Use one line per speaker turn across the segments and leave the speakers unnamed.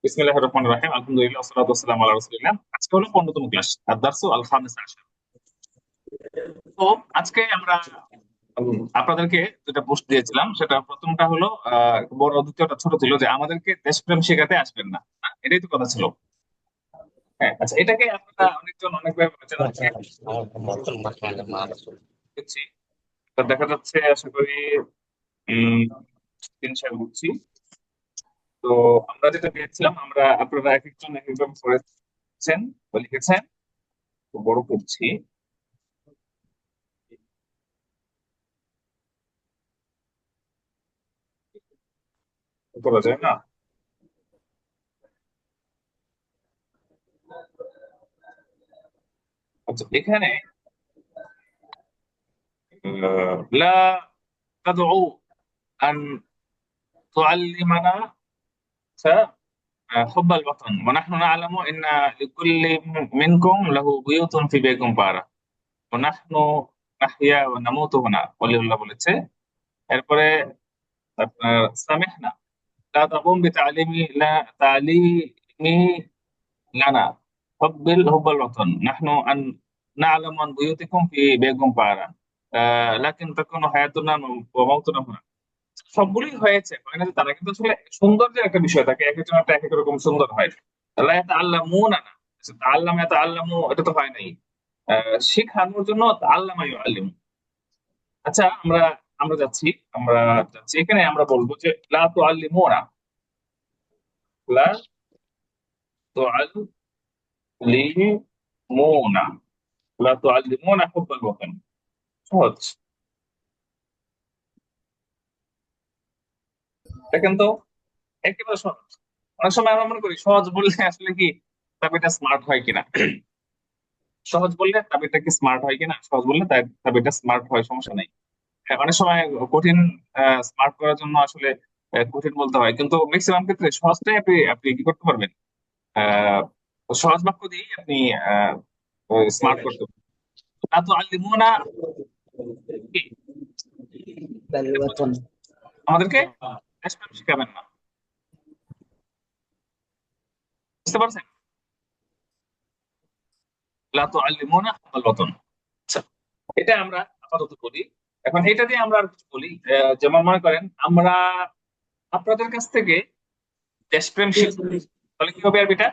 বিসমিল্লাহির রহমানির রহিম। আলহামদুলিল্লাহ ওয়াসসালাতু ওয়াসসালামু আলা রাসূলিল্লাহ। আজকে হলো 15তম ক্লাস, আদ-দারসু আল-খামিস আশার। তো আজকে আমরা আপনাদেরকে যেটা পোস্ট দিয়েছিলাম সেটা প্রথমটা হলো বড়, দ্বিতীয়টা ছোট ছিল যে আমাদেরকে দেশপ্রেম শেখাতে আসবেন না। না, এটাই তো কথা ছিল। হ্যাঁ, আচ্ছা, এটাকে আপনারা অনেকজন অনেকভাবে বিবেচনা করছি। তো দেখা যাচ্ছে, আশা করি উম তিন সাল বুঝছি। তো আমরা যেটা পেয়েছিলাম, আপনারা এক একজন এক একভাবে পড়েছেন বা লিখেছেন। তো বড় করছি, করা যায় না। আচ্ছা, এখানে লা তাদউ আন তুআল্লিমানা حب الوطن ونحن نعلم ان لكل منكم له بيوت في বেগম পাড়া ونحن نحيا ونموت هنا ওলিউল্লাহ বলেছে। এরপরে আপনার সামিহনা لا تقوم بتعليمي لا تعليمي لنا حب الوطن نحن أن نعلم عن بيوتكم في বেগম পাড়া لكن تكون حياتنا وموتنا هنا। সবগুলোই হয়েছে, হয় না যে তারা, কিন্তু আসলে সৌন্দর্যের একটা বিষয় থাকে, এক একজন একটা এক এক রকম সুন্দর হয়। লা ইয়াতাআল্লামুনা না, তাআল্লামা ইয়াতাআল্লামু, এটা তো হয় নাই। শিখানোর জন্য তাআল্লামা ইউআল্লিমু। আচ্ছা, আমরা আমরা যাচ্ছি আমরা যাচ্ছি এখানে আমরা বলবো যে লা তুআল্লিমুনা, লা তুআল্লিমুনা, লা তুআল্লিমুনা হুব্বাল ওয়াতান। সহজ, দেখেন তো, একেবারে সহজ। অনেক সময় আমরা মনে করি সহজ বললে আসলে কি এটা স্মার্ট হয় কিনা। সহজ বললে তাবিরটা কি স্মার্ট হয় কিনা, সহজ বললে তাবিরটা স্মার্ট হয়, সমস্যা নেই। হ্যাঁ, অনেক সময় কঠিন স্মার্ট করার জন্য আসলে কঠিন বলতে হয়, কিন্তু ম্যাক্সিমাম ক্ষেত্রে সহজটাই আপনি আপনি কি করতে পারবেন। আহ সহজ বাক্য দিয়েই আপনি স্মার্ট করতে পারবেন। তা তো আল্লিমুনা কি
الوطن
আমাদেরকে দেশপ্রেম শিখাবেন না, বুঝতে পারছেন? লা তো আল্লিমুনা হাব্বাল ওয়াতন। আচ্ছা, এটা আমরা আপাতত বলি। এখন এটা দিয়ে আমরা আর কিছু বলি, যেমন মনে করেন আমরা আপনাদের কাছ থেকে দেশপ্রেম শিখবো, তাহলে কি হবে আরবিটা?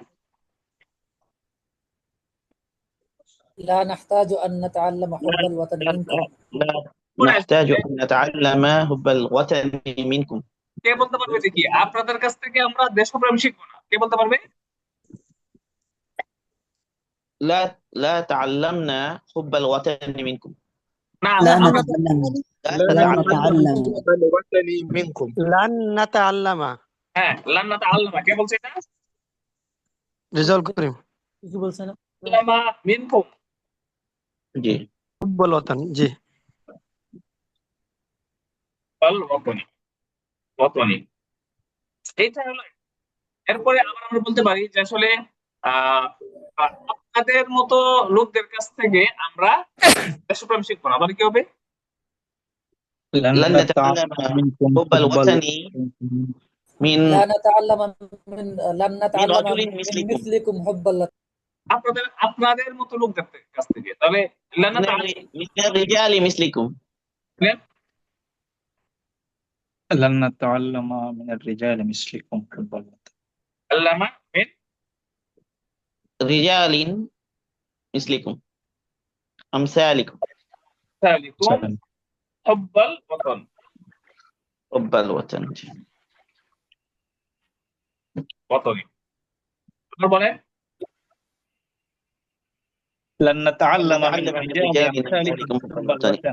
لا نحتاج أن نتعلم حب الوطن منكم
لا
কোন
نحتاج
আসবে?
أن نتعلم حب الوطن منكم.
কে বলতে পারবে যে কি আপনাদের কাছ থেকে আমরা দেশপ্রেম শিখবো না? কে বলতে পারবে?
لا تعلمنا حب الوطن منكم.
না,
لا
আমরা
نتعلم
لا
لا
لن
نتعلم.
نتعلم
نتعلم
حب الوطن منكم.
لن نتعلم
হ্যাঁ, লান্নাত আল্লামা, কে বলছে এটা?
রেজাল করিম
কি বলছে না?
আল্লামা মিনকুম
জি
ফুটবল ওতান জি
আল ওয়াতনি, ওয়াতনি, এইটা হলো। এরপরে আবার আমরা বলতে পারি যে আসলে আহ আপনাদের মতো লোকদের কাছ থেকে আমরা দেশপ্রেম শিখবো না, তাহলে কি হবে?
لن
لن
نتعلم
نتعلم منكم
حب
حب
الوطن
الوطن.
من
لن
من
نتعلم
رجل
من
مثلكم.
مثلكم حب الوطن
আপনাদের মতো লোকদের কাছ থেকে, তাহলে লান্নাত
من الرجال مثلكم.
لن نتعلم من الرجال مثلكم حب الوطن.
আল্লামা মিন
رجال مثلكم أمثالكم.
সালিকুম হুব্বাল ওয়াতন।
حب الوطن.
ওয়াতনি, আপনারা বলেন।
لن نتعلم من
نتعلم من
الرجال
الرجال
أمثالكم
أمثالكم حب
حب
الوطن.
الوطن.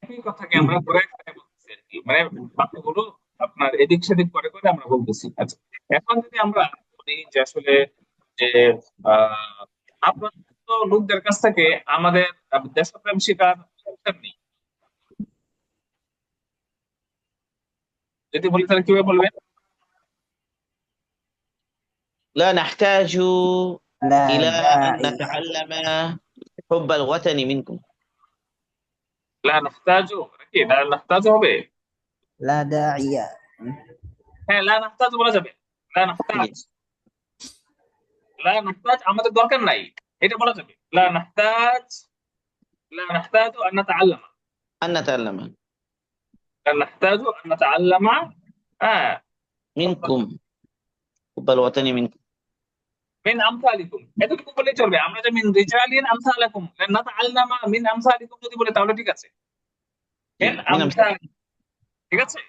একই কথাকে আমরা ঘুরে ফিরে বলতেছি আর কি, মানে বাক্যগুলো আপনার এদিক সেদিক করে করে আমরা বলতেছি। আচ্ছা, এখন যদি আমরা বলি যে আসলে যে আহ আপনার তো লোকদের কাছ থেকে আমাদের দেশপ্রেম শিকার দরকার নেই, যদি বলি তাহলে কিভাবে বলবেন?
لا نحتاج
لا
إلى
داعي
أن نتعلم حب الوطن منكم.
লা নাহতাজু নাকি লা নাহতাজু হবে?
لا داعي.
হ্যাঁ, লা নাহতাজু বলা যাবে। লা
জি
নাহতাজ, লা নাহতাজ আমাদের দরকার নাই, এটা বলা যাবে। লা নাহতাজ, লা নাহতাজু আন নাতাআল্লামা,
أن نتعلم
লা নাহতাজু আন নাতাআল্লামা। হ্যাঁ,
منكم حب الوطن منكم
মিন আমসালিকুম এতটুকু বললেই চলবে। আমরা যে মিন রিজালিন আমসালাকুম লা নাতাআল্লামা মিন আমসালিকুম যদি বলে তাহলে ঠিক আছে।
জি
মিন
من أمثال
আমসাল, ঠিক আছে।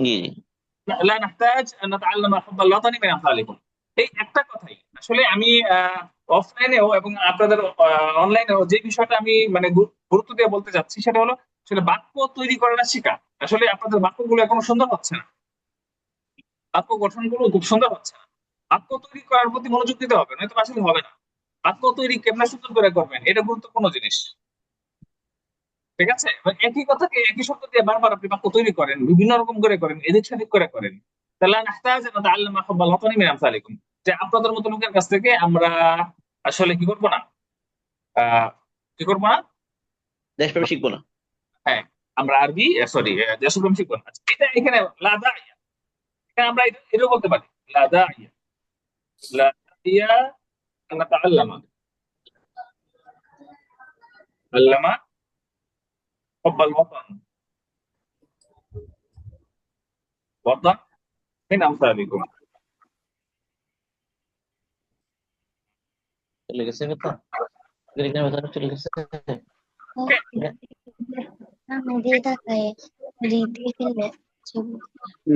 জি জি
লা নাহতাজ আন নাতাআল্লামা হুব্বাল ওয়াতানি মিন আমসালিকুম, এই একটা কথাই আসলে আমি অফলাইনেও এবং আপনাদের অনলাইনেও যে বিষয়টা আমি মানে গুরুত্ব দিয়ে বলতে চাচ্ছি সেটা হলো আসলে বাক্য তৈরি করাটা শেখা। আসলে আপনাদের বাক্যগুলো এখনো সুন্দর হচ্ছে না, বাক্য গঠনগুলো খুব সুন্দর হচ্ছে না। বাক্য তৈরি করার প্রতি মনোযোগ দিতে হবে, নয়তো আসলে হবে না। বাক্য তৈরি কেমনে সুন্দর করে করবেন এটা গুরুত্বপূর্ণ জিনিস, ঠিক আছে। মানে একই কথাকে একই শব্দ দিয়ে বারবার আপনি বাক্য তৈরি করেন, বিভিন্ন রকম করে করেন, এদিক সেদিক করে করেন, তাহলে নাহতাজ আন নাতাআল্লামা হুব্বাল ওয়াতানি মিন আমসালিকুম, যে আপনাদের মতো লোকের কাছ থেকে আমরা আসলে কি করবো না, কি করবো না,
দেশপ্রেম শিখবো না
হ্যাঁ আমরা আরবি সরি দেশপ্রেম শিখবো না। আচ্ছা, এটা এখানে লা দাইয়া, এখানে আমরা এটাও বলতে পারি লা দাইয়া, লা দাইয়া আন নাতাআল্লামা আল্লামা হুব্বাল ওয়াতান ওয়াতান মিন আমসালিকুম।
চলে গেছে কথা এখানে কথা চলে গেছে
ওকে,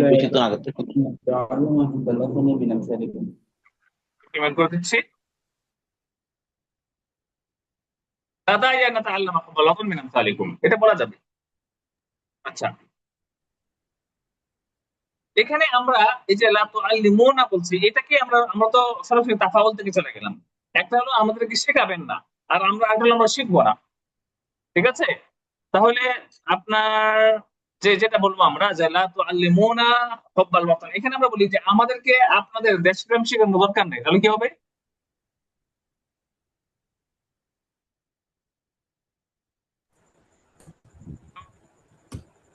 পরিচিত না করতে
تعلم حب الوطن من أمثالكم.
ইমেল করে দিচ্ছি। লা দাইয়া আন নাতাআল্লামা হুব্বাল ওয়াতান মিন আমসালিকুম, এটা বলা যাবে। আচ্ছা, এখানে আমরা এই যে লা তুআল্লিমুনা বলছি, এটাকে আমরা তো সরাসরি তাফাউল থেকে চলে গেলাম। একটা হলো আমাদেরকে শেখাবেন না, আর একটা হলো আমরা শিখবো না, ঠিক আছে। তাহলে আপনার যেটা বলবো আমরা যে লা তুআল্লিমুনা হুব্বাল ওয়াতান, এখানে আমরা বলি যে আমাদেরকে আপনাদের দেশপ্রেম শেখানোর দরকার নেই, তাহলে কি হবে?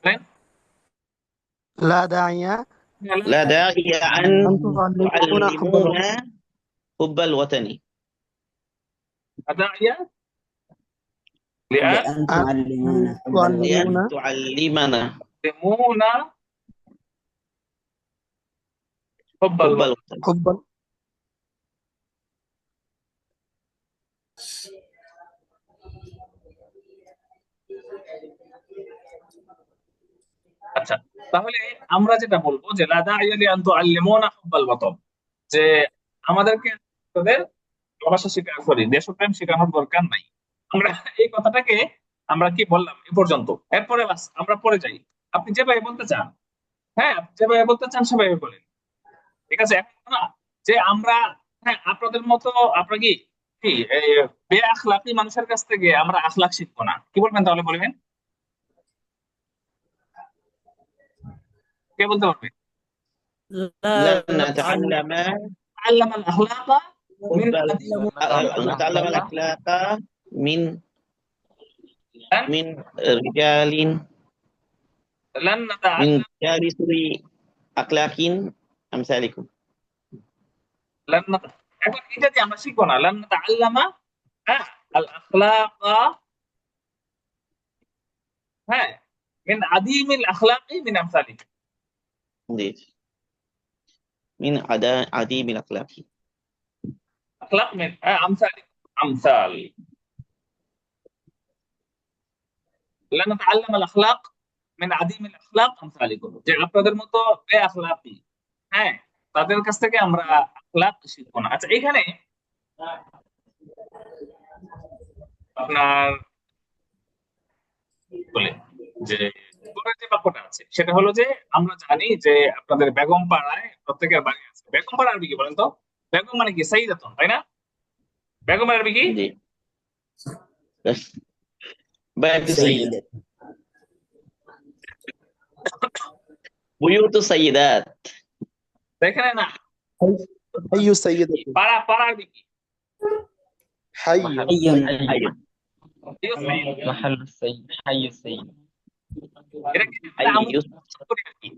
বলেন।
لا داعي
لا داعي أن
أن تعلمونا حب الوطن.
تعلمونا حب الوطن
দাইয়া لأن
لأن تعلمونا حب
لأن
الوطن.
تعلمنا
تعلمونا حب
حب
الوطن.
الوطن
حب
আচ্ছা, তাহলে আমরা যেটা বলবো যে লা দাইয়া লিআন তুআল্লিমুনা হুব্বাল ওয়াতান, যে আমাদেরকে তাদের ভালোবাসা শেখা সরি দেশপ্রেম শেখানোর দরকার নাই। আমরা এই কথাটাকে আমরা কি বললাম এ পর্যন্ত, এরপরে বাস আমরা পরে যাই। আপনি যেভাবে বলতে চান, হ্যাঁ আপনি যেভাবে বলতে চান সেভাবে বলেন, ঠিক আছে। এখন না যে আমরা, হ্যাঁ আপনাদের মতো আপনারা কি কি এই বেআখলাকি মানুষের কাছ থেকে আমরা আখলাক শিখবো না, কি বলবেন তাহলে বলবেন, কে বলতে পারবে?
لا
لن نتعلم
আল্লামা আল আখলাকা মিন
نتعلم الأخلاق من
من
رجال
لن
من
نتعلم
رجال سوء أخلاق أمثالكم
لن نت... এখন এটা যে আমরা শিখবো না লান নাতাআল্লামা আল আখলাকা, হ্যাঁ মিন আদিমিল আখলাকি মিন আমসালিকুম,
من عديم الأخلاق
আখলাক মিন আমসালিকুম আমসাল, লান নাতাআল্লামা আল আখলাক মিন আদিমিল আখলাক আমসালিকুম, যে আপনাদের মতো বেআখলাকি, হ্যাঁ তাদের কাছ থেকে আমরা আখলাক শিখবো না। আচ্ছা, এখানে আপনার বলে যে পরের যে বাক্যটা আছে সেটা হলো যে আমরা জানি যে আপনাদের বেগম পাড়ায় প্রত্যেকের বাড়ি আছে। বেগম পাড়া আরবি কি বলেন তো? বেগম মানে কি সাইয়্যিদাতুন, তাই না? বেগম আরবি কি?
جي بس بيت السيدة
سيدة.
بيوت السيدات
এখানে না,
حي سيدة
পাড়া আরবি কি?
حي
حي.
حي
محل السيد حي السيد
এটাকে
حي
আমরা অনুবাদ করি আর কি।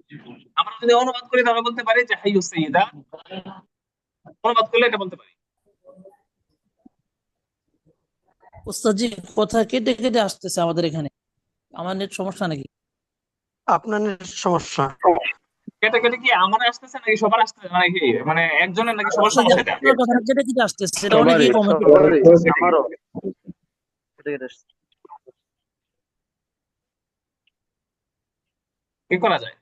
আমরা যদি অনুবাদ করি তাহলে বলতে পারি যে হাইয়ুস সাইয়্যিদা, অনুবাদ করলে এটা বলতে পারি।
উস্তাদ জি, কথা কেটে কেটে আসতেছে আমাদের এখানে। আমার নেট সমস্যা নাকি?
আপনার নেট সমস্যা।
কেটে কেটে কি আমার আসতেছে নাকি সবার আসতেছে নাকি, মানে একজনের নাকি সবার সমস্যা এটা?
আপনার কথা কেটে কেটে আসতেছে, এটা অনেকেই কমেন্ট
আমারও
কি করা যায়?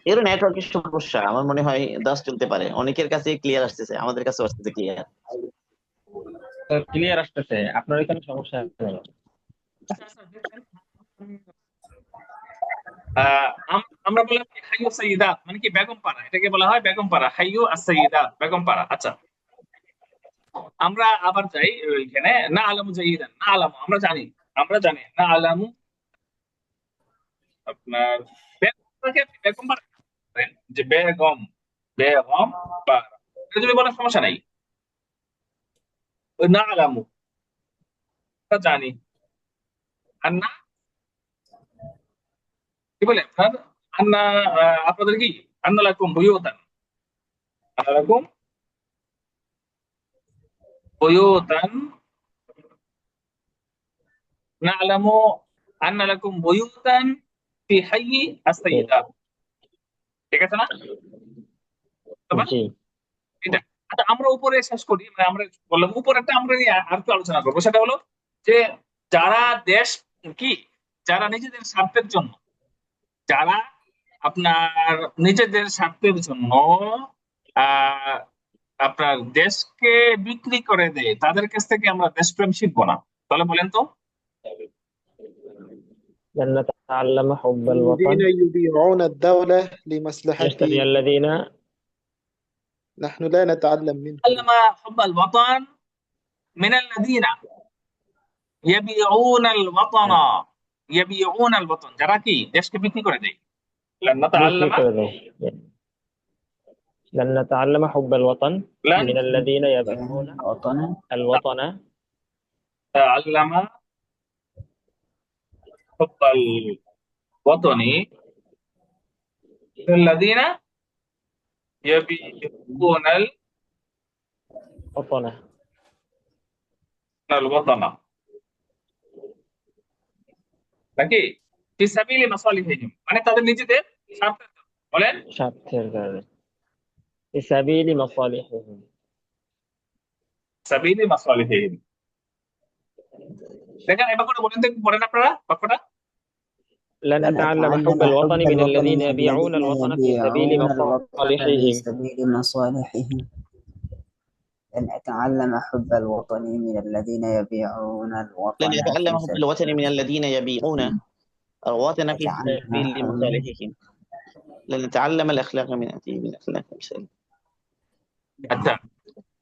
এর নেটওয়ার্কের সমস্যা আমার মনে হয় 10 চলতে পারে, অনেকের কাছে ক্লিয়ার আসতেছে, আমাদের কাছে আসতেছে ক্লিয়ার।
ক্লিয়ার আসতেছে, আপনার এখানে সমস্যা নেই।
আমরা বললাম কি হাইয়ু সাইয়্যিদাত মানে কি বেগম পাড়া, এটাকে বলা হয় বেগম পাড়া, হাইয়ু আস-সাইয়্যিদাত বেগম পাড়া। আচ্ছা, আমরা আবার যাই ওইখানে, না আলামু জাইয়িদান, না আলামু আমরা জানি, না আলামু আপনার বেগমকে আপনি বেগম পাড়া বলেন, যে বেগম পাড়া, এটা যদি বলার সমস্যা নাই। ওই না আলামু আমরা জানি, আর না কি বলে আপনার আন্না, আপনাদের কি আন্না লাকুম বুয়ুতান, আন্না লাকুম বুয়ুতান, না'লামু আন্না লাকুম বুয়ুতান ফি হাইয়ি আস-সাইয়্যিদাত, ঠিক আছে না? তারপর
জি
এটা, আচ্ছা আমরা উপরে শেষ করি, মানে আমরা বললাম উপরেরটা আমরা নিয়ে আর একটু আলোচনা করবো। সেটা হলো যে যারা দেশ কি, যারা নিজেদের স্বার্থের জন্য, যারা আপনার নিজেদের স্বার্থের জন্য আহ আপনার দেশকে বিক্রি করে দেয়, তাদের কাছ থেকে আমরা দেশপ্রেম শিখবো না। তাহলে বলেন তো,
لن نتعلم حب
الذين
الوطن
يبيعون الدولة لمصلحتهم
يشتري الذين
نحن لا نتعلم منهم
علم حب الوطن من الذين يبيعون الوطن, যারা কি দেশকে বিক্রি করে দেয়। لن نتعلم
لن نتعلم حب الوطن
لن
من الذين يبيعون
وطنا
الوطن
تعلم حب الوطن من الذين يبيعون
وطن
الوطن নাকি ফি সাবিলি মাসালিহিম, মানে তাদের নিজেদের স্বার্থের জন্য। বলেন
স্বার্থের কারণে في سبيل مصالحهم
সাবিলি মাসালিহিম। দেখেন এবার করে বলেন তো, পড়েন আপনারা বাক্যটা।
لن نتعلم حب الوطن من الذين يبيعون الوطن في سبيل مصالحهم
سبيل مصالحهم. لن أتعلم حب الوطن من الذين يبيعون الوطن
لن يتعلم
في
حب
سبيل
الوطن من الذين يبيعون الوطن في سبيل مصالحهم. لن نتعلم الأخلاق من الأخلاق مثلا.
আচ্ছা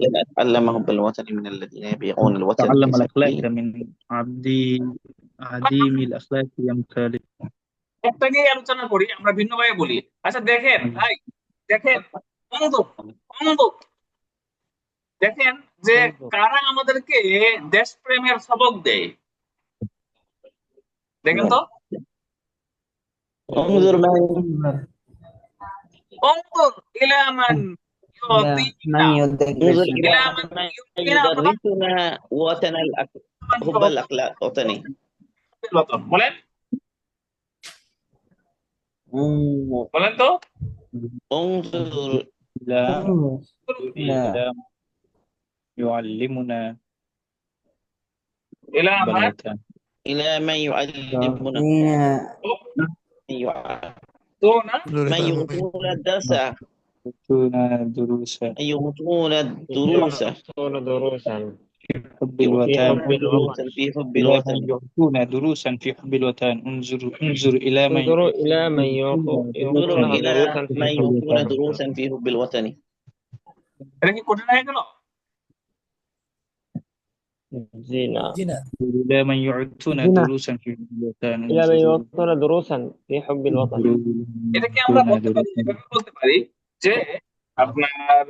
لن أتعلم حب الوطن من الذين يبيعون الوطن
تعلم
في
الأخلاق
سبيل
من عديم الأخلاق يمتلك।
একটাকে আলোচনা করি, আমরা ভিন্নভাবে বলি। আচ্ছা দেখেন ভাই, দেখেন অনুদুপ, দেখেন যে কারা আমাদেরকে দেশপ্রেমের সবক দেয়, দেখেন তো।
انظر من
انظر إلى من
من
يعطينا،
انظر
يدرس
إلى
إلى من
من
يعطينا
يدرسنا وطن حب الأخلاق الوطني.
الوطن। বলেন বলেন তো,
انظر
إلى يعلمنا
إلى من
بلوتان
إلى من يعلمنا
دون
من يعطون الدرس
يعطونا دروسا
يعطون الدروس
دروسا
في حب
في
الوطن.
حب الوطن في حب
إلى
الوطن.
من يعطونا دروسا في حب الوطن. انظر إلى من
انظروا إلى من
انظروا إلى
دروسا في
من
حب
يعطون
الوطن.
دروسا في حب الوطن.
এটা কি কঠিন হয়ে গেল?
زينة
জি না।
إلى من يعطونا دروسا في حب الوطن.
إلى من يعطون دروسا في حب الوطن.
এটাকে আমরা বলতে পারি, এভাবে বলতে পারি যে আপনার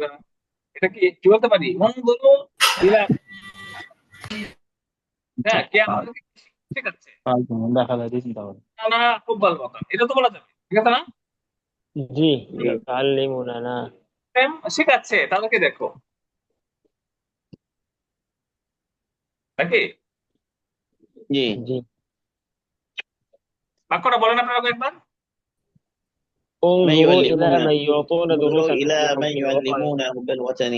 এটা কি কি বলতে পারি? উনজুরু ইলা, হ্যাঁ, কে আমাদেরকে শেখাচ্ছে না হুব্বাল ওয়াতান, এটা তো বলা যাবে, ঠিক আছে না?
জি ইউআল্লিমুনানা।
শেখাচ্ছে তাদেরকে, দেখো নাকি?
জি
জি
বাক্যটা বলেন আপনারা একবার।
من
انظروا إلى
يعلمون
من يعطون
انظروا
دروسا
إلى
في
من
حب الوطن.
يعلمون حب الوطن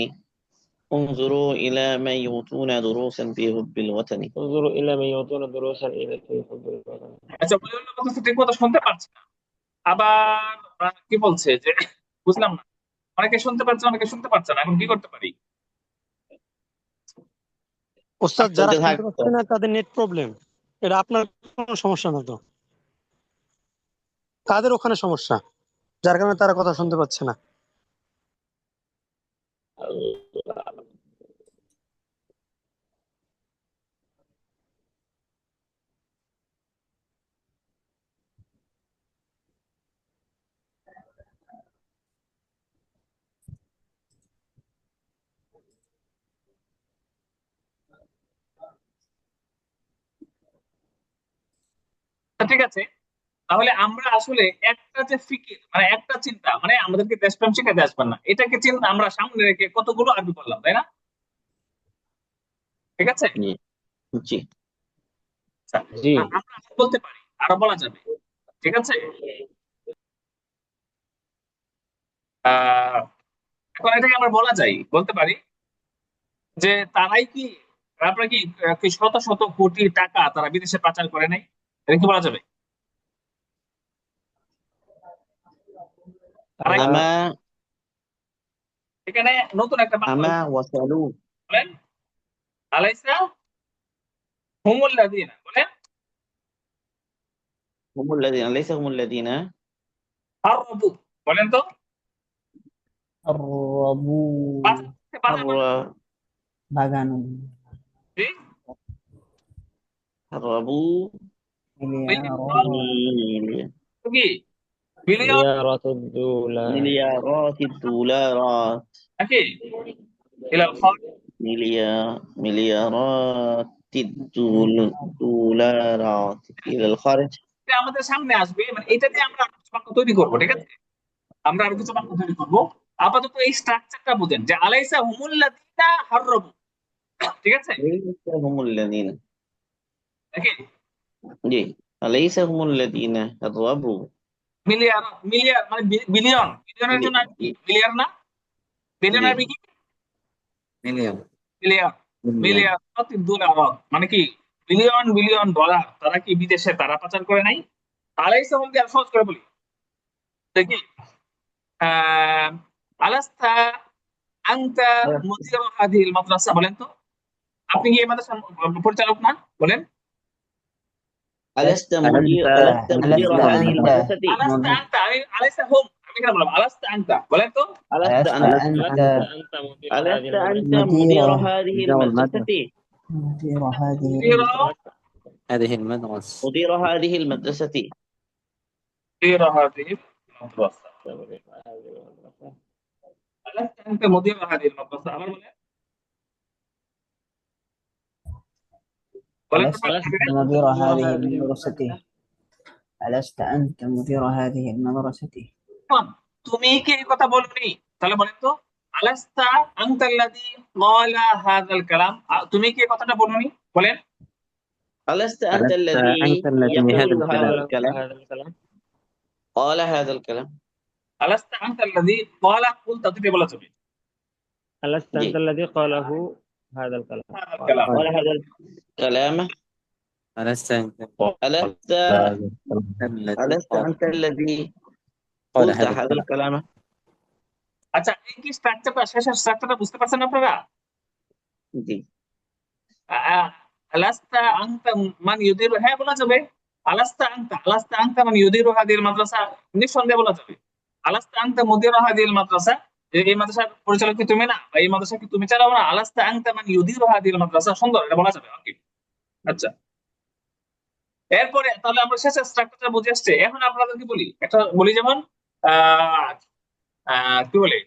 انظروا إلى من يؤتون دروسا في حب الوطن
انظروا إلى من يعطون دروسا في حب الوطن.
আচ্ছা, বলিউল্লাহ বলতেছে ঠিক মতো শুনতে পাচ্ছি না, আবার কি বলছে যে বুঝলাম না, অনেকে শুনতে পাচ্ছে অনেকে শুনতে পাচ্ছে না, এখন কি করতে পারি?
ওস্তাদ, যারা
চলতে
শুনতে
থাকতো।
পাচ্ছে না তাদের নেট প্রবলেম, এটা আপনার কোনো সমস্যা না তো, তাদের ওখানে সমস্যা, যার কারণে তারা কথা শুনতে পাচ্ছে না।
ঠিক আছে, তাহলে আমরা আসলে একটা যে ফিকির মানে একটা চিন্তা, মানে আমাদেরকে দেশপ্রেম শিখাতে আসবেন না, এটাকে চিন্তা আমরা সামনে রেখে কতগুলো আরবি করলাম, তাই না? ঠিক আছে।
জি জি
আচ্ছা,
জি
আমরা আরো বলতে পারি, আরো বলা যাবে, ঠিক আছে। আহ এখন এটাকে আমরা বলা যায়, বলতে পারি যে তারাই কি, আপনারা কি কি শত শত কোটি টাকা তারা বিদেশে পাচার করে নাই, এটা কি বলা যাবে? তারা কি,
أما
এখানে নতুন একটা বাক্য
أما وصلوا
বলেন, আলাইসা হুমুল্লাযীনা, বলেন
هم الذين ليس هم الذين
হাররাবু, বলেন তো
الربو
পাচার, পাচার মানে
বাগানো
কি?
هربوا
মিলিয়ার
কি বিলিয়ন
مليارات الدولار.
مليارات الدولارات
নাকি ইলাল খারিজ,
مليارات الدولارات إلى الخارج
এটা আমাদের সামনে আসবে, মানে এটা দিয়ে আমরা আরো কিছু বাক্য তৈরি করবো, ঠিক আছে, আমরা আরো কিছু বাক্য তৈরি করবো। আপাতত এই স্ট্রাকচারটা বুঝেন যে আলাইসা হুমুল্লাযীনা হাররাবু, ঠিক আছে
ليس هم الذين
নাকি?
جي أليس هم الذين هربوا
মিলিয়ার, মিলিয়ার মানে বিলিয়ন, বিলিয়নের জন্য আর কি মিলিয়ার না, বিলিয়ন
جي
আরবি কি?
مليون
মিলিয়ার,
مليون
মিলিয়ার ডলার, মানে কি বিলিয়ন বিলিয়ন ডলার তারা কি বিদেশে তারা পাচার করে নাই? আলাইসা হুম দিয়ে আর সহজ করে বলি, দেখি আলাস্তা আনতা মুদির হাদিহিল মাদ্রাসা, বলেন তো আপনি কি এই মাদ্রাসার পরিচালক না? বলেন
ألست مدير هذه المدرسة
আলাস্তা আনতা, আমি আলাইসা হুম আমি কেন বললাম আলাস্তা আনতা, বলেন তো
ألست
ألست
أنت
أنت
أنت مدير
ألست
هذه
أنت
مدير
مدير هذه
هذه
المدرسة
المدرسة
مدير هذه
مدير
المدرسة
هذه المدرسة، আলাস্তা আনতা মুদির হাদিহিল মাদ্রাসা, আবার বলেন, বলেন তো
ألست
পারবেন?
مدير هذه المدرسة ألست أنت مدير هذه المدرسة
এখন তুমি কি এই কথা বলনি, তাহলে বলেন তো আলাস্তা আনতাল্লাযী ক্বালা হাযাল কালাম, তুমি কি এই কথাটা বলনি? বলেন
ألست أنت الذي يقول هذا الكلام
هذا الكلام.
قال هذا الكلام
আলাস্তা আনতাল্লাযী ক্বালা কুলতা, দুটো বলা যাবে
ألست
جي
أنت الذي قاله هذا الكلام.
হাযাল কালাম,
قال هذا الكلام
ألست أنت
ألست ألست أنت الذي
قال
قلت
هذا
هذا
الكلام
الكلام
আচ্ছা এই কি স্ট্রাকচারটা, শেষের স্ট্রাকচারটা বুঝতে পারছেন আপনারা?
جي
আলাস্তা আনতা মান ইউদিরু, হ্যাঁ বলা যাবে আলাস্তা আনতা মান ইউদিরু হাদিহিল মাদ্রাসা, নিঃসন্দেহে বলা যাবে আলাস্তা আনতা মুদিরু হাদিহিল মাদ্রাসা, এই মাদ্রাসার পরিচালক কি তুমি না, বা এই মাদ্রাসা কি তুমি চালাও না? আলাস্তা আনতা মান ইউদিরু হাদিহিল মাদ্রাসা, সুন্দর, এটা বলা যাবে, ওকে। আচ্ছা, এরপরে তাহলে আমরা শেষের স্ট্রাকচারটা বুঝে আসছে, এখন আপনাদেরকে বলি একটা বলি, যেমন কি বলে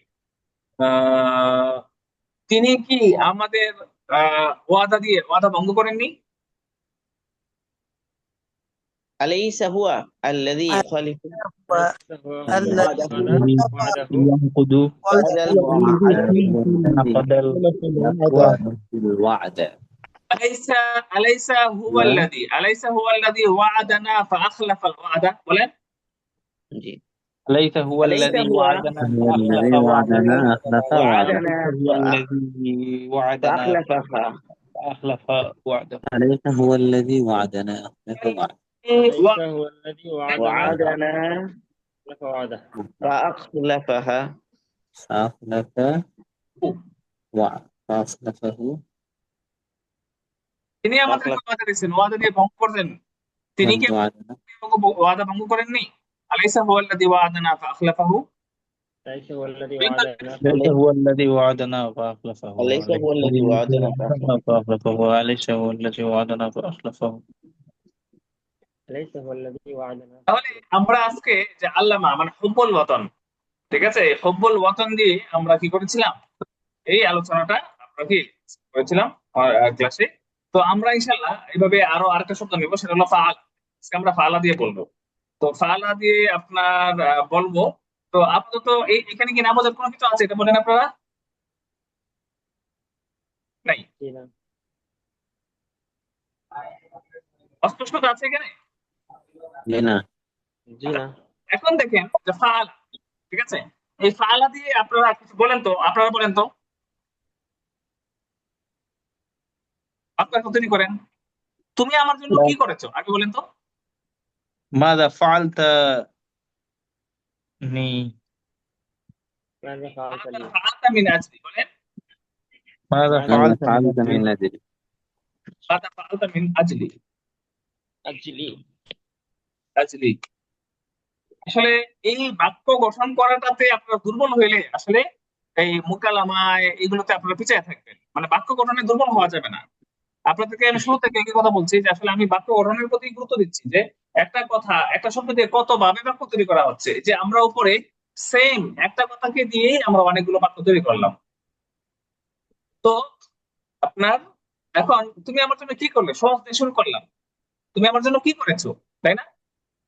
তিনি কি আমাদের ওয়াদা ভঙ্গ করেননি?
أليس هو الذي يخالف
الذي
وعده
ينقض
بعد المواعدة
نقض
الوعد
أليس هو الذي وعدنا فأخلف الوعد؟ বলেন।
جي.
ليس هو
أليس
الذي
هو
وعدنا
هو الذي
فأخلف
وعدنا أخلف وعده
وعدنا
هو الذي وعدنا
فأخلفها
فأخلف وعده
أليس هو الذي وعدنا أخلف وعده
ليس هو الذي وعدنا
وعدنا
فوعده
فأخلفها
فأخلفه
তিনি আমাদেরকে ওয়াদা দিয়েছেন, ওয়াদা দিয়ে ভঙ্গ করলেন। তিনি কি
من وعدنا
ওয়াদা ভঙ্গ করেননি? আলাইসা হুয়া আল্লাযী ওয়া'আদানা ফাআখলাফাহু।
ليس هو الذي وعدنا
ليس هو الذي وعدنا فأخلفه
أليس هو الذي وعدنا
فأخلفه أليس هو الذي وعدنا فأخلفه
ليس هو الذي وعدنا
তাহলে আমরা আজকে যে আল্লামা মানে হুব্বুল ওয়াতন, ঠিক আছে, এই হুব্বুল ওয়াতন দিয়ে আমরা কি করেছিলাম, এই আলোচনাটা আমরা কি করেছিলাম ক্লাসে। তো আমরা ইনশাআল্লাহ এইভাবে আরো আরেকটা শব্দ নেব, সেটা হলো ফাআল। আজকে আমরা ফাআলা দিয়ে বলবো। তো ফাআলা দিয়ে আপনার বলবো। তো আপাতত এখানে কি নামাজের কোনো কিছু আছে এটা বলেন আপনারা? নাই,
جي نعم
অস্পষ্টতা আছে এখানে?
لنا
جي نعم
এখন দেখেন যে ফাআলা, ঠিক আছে, এই ফাআলা দিয়ে আপনারা কিছু বলেন তো, আপনারা বলেন তো, আপনারা কতদিন করেন? তুমি আমার জন্য কি করেছো আগে বলেন তো।
ماذا فعلت ني
ماذا فعلت لي
ফাআলতা মিন আজলি, বলেন।
ماذا
ماذا
فعلت
فعلت
من
من أجل
মাযা ফাআলতা মিন আজলি।
أجلي
আজলি আসলে এই বাক্য গঠন করাটাতে আপনারা দুর্বল হইলে আসলে এই মুকালামায় এগুলোতে আপনারা পিছিয়ে থাকবেন। মানে বাক্য গঠনে দুর্বল হওয়া যাবে না। আপনাদেরকে আমি শুরু থেকে একই কথা বলছি যে আসলে আমি বাক্য গঠনের প্রতি গুরুত্ব দিচ্ছি, যে একটা কথা একটা শব্দ দিয়ে কত ভাবে বাক্য তৈরি করা হচ্ছে, যে আমরা উপরে সেম একটা কথাকে দিয়েই আমরা অনেকগুলো বাক্য তৈরি করলাম। তো আপনার এখন তুমি আমার জন্য কি করলে, সহজ দিয়ে শুরু করলাম, তুমি আমার জন্য কি করেছো, তাই না?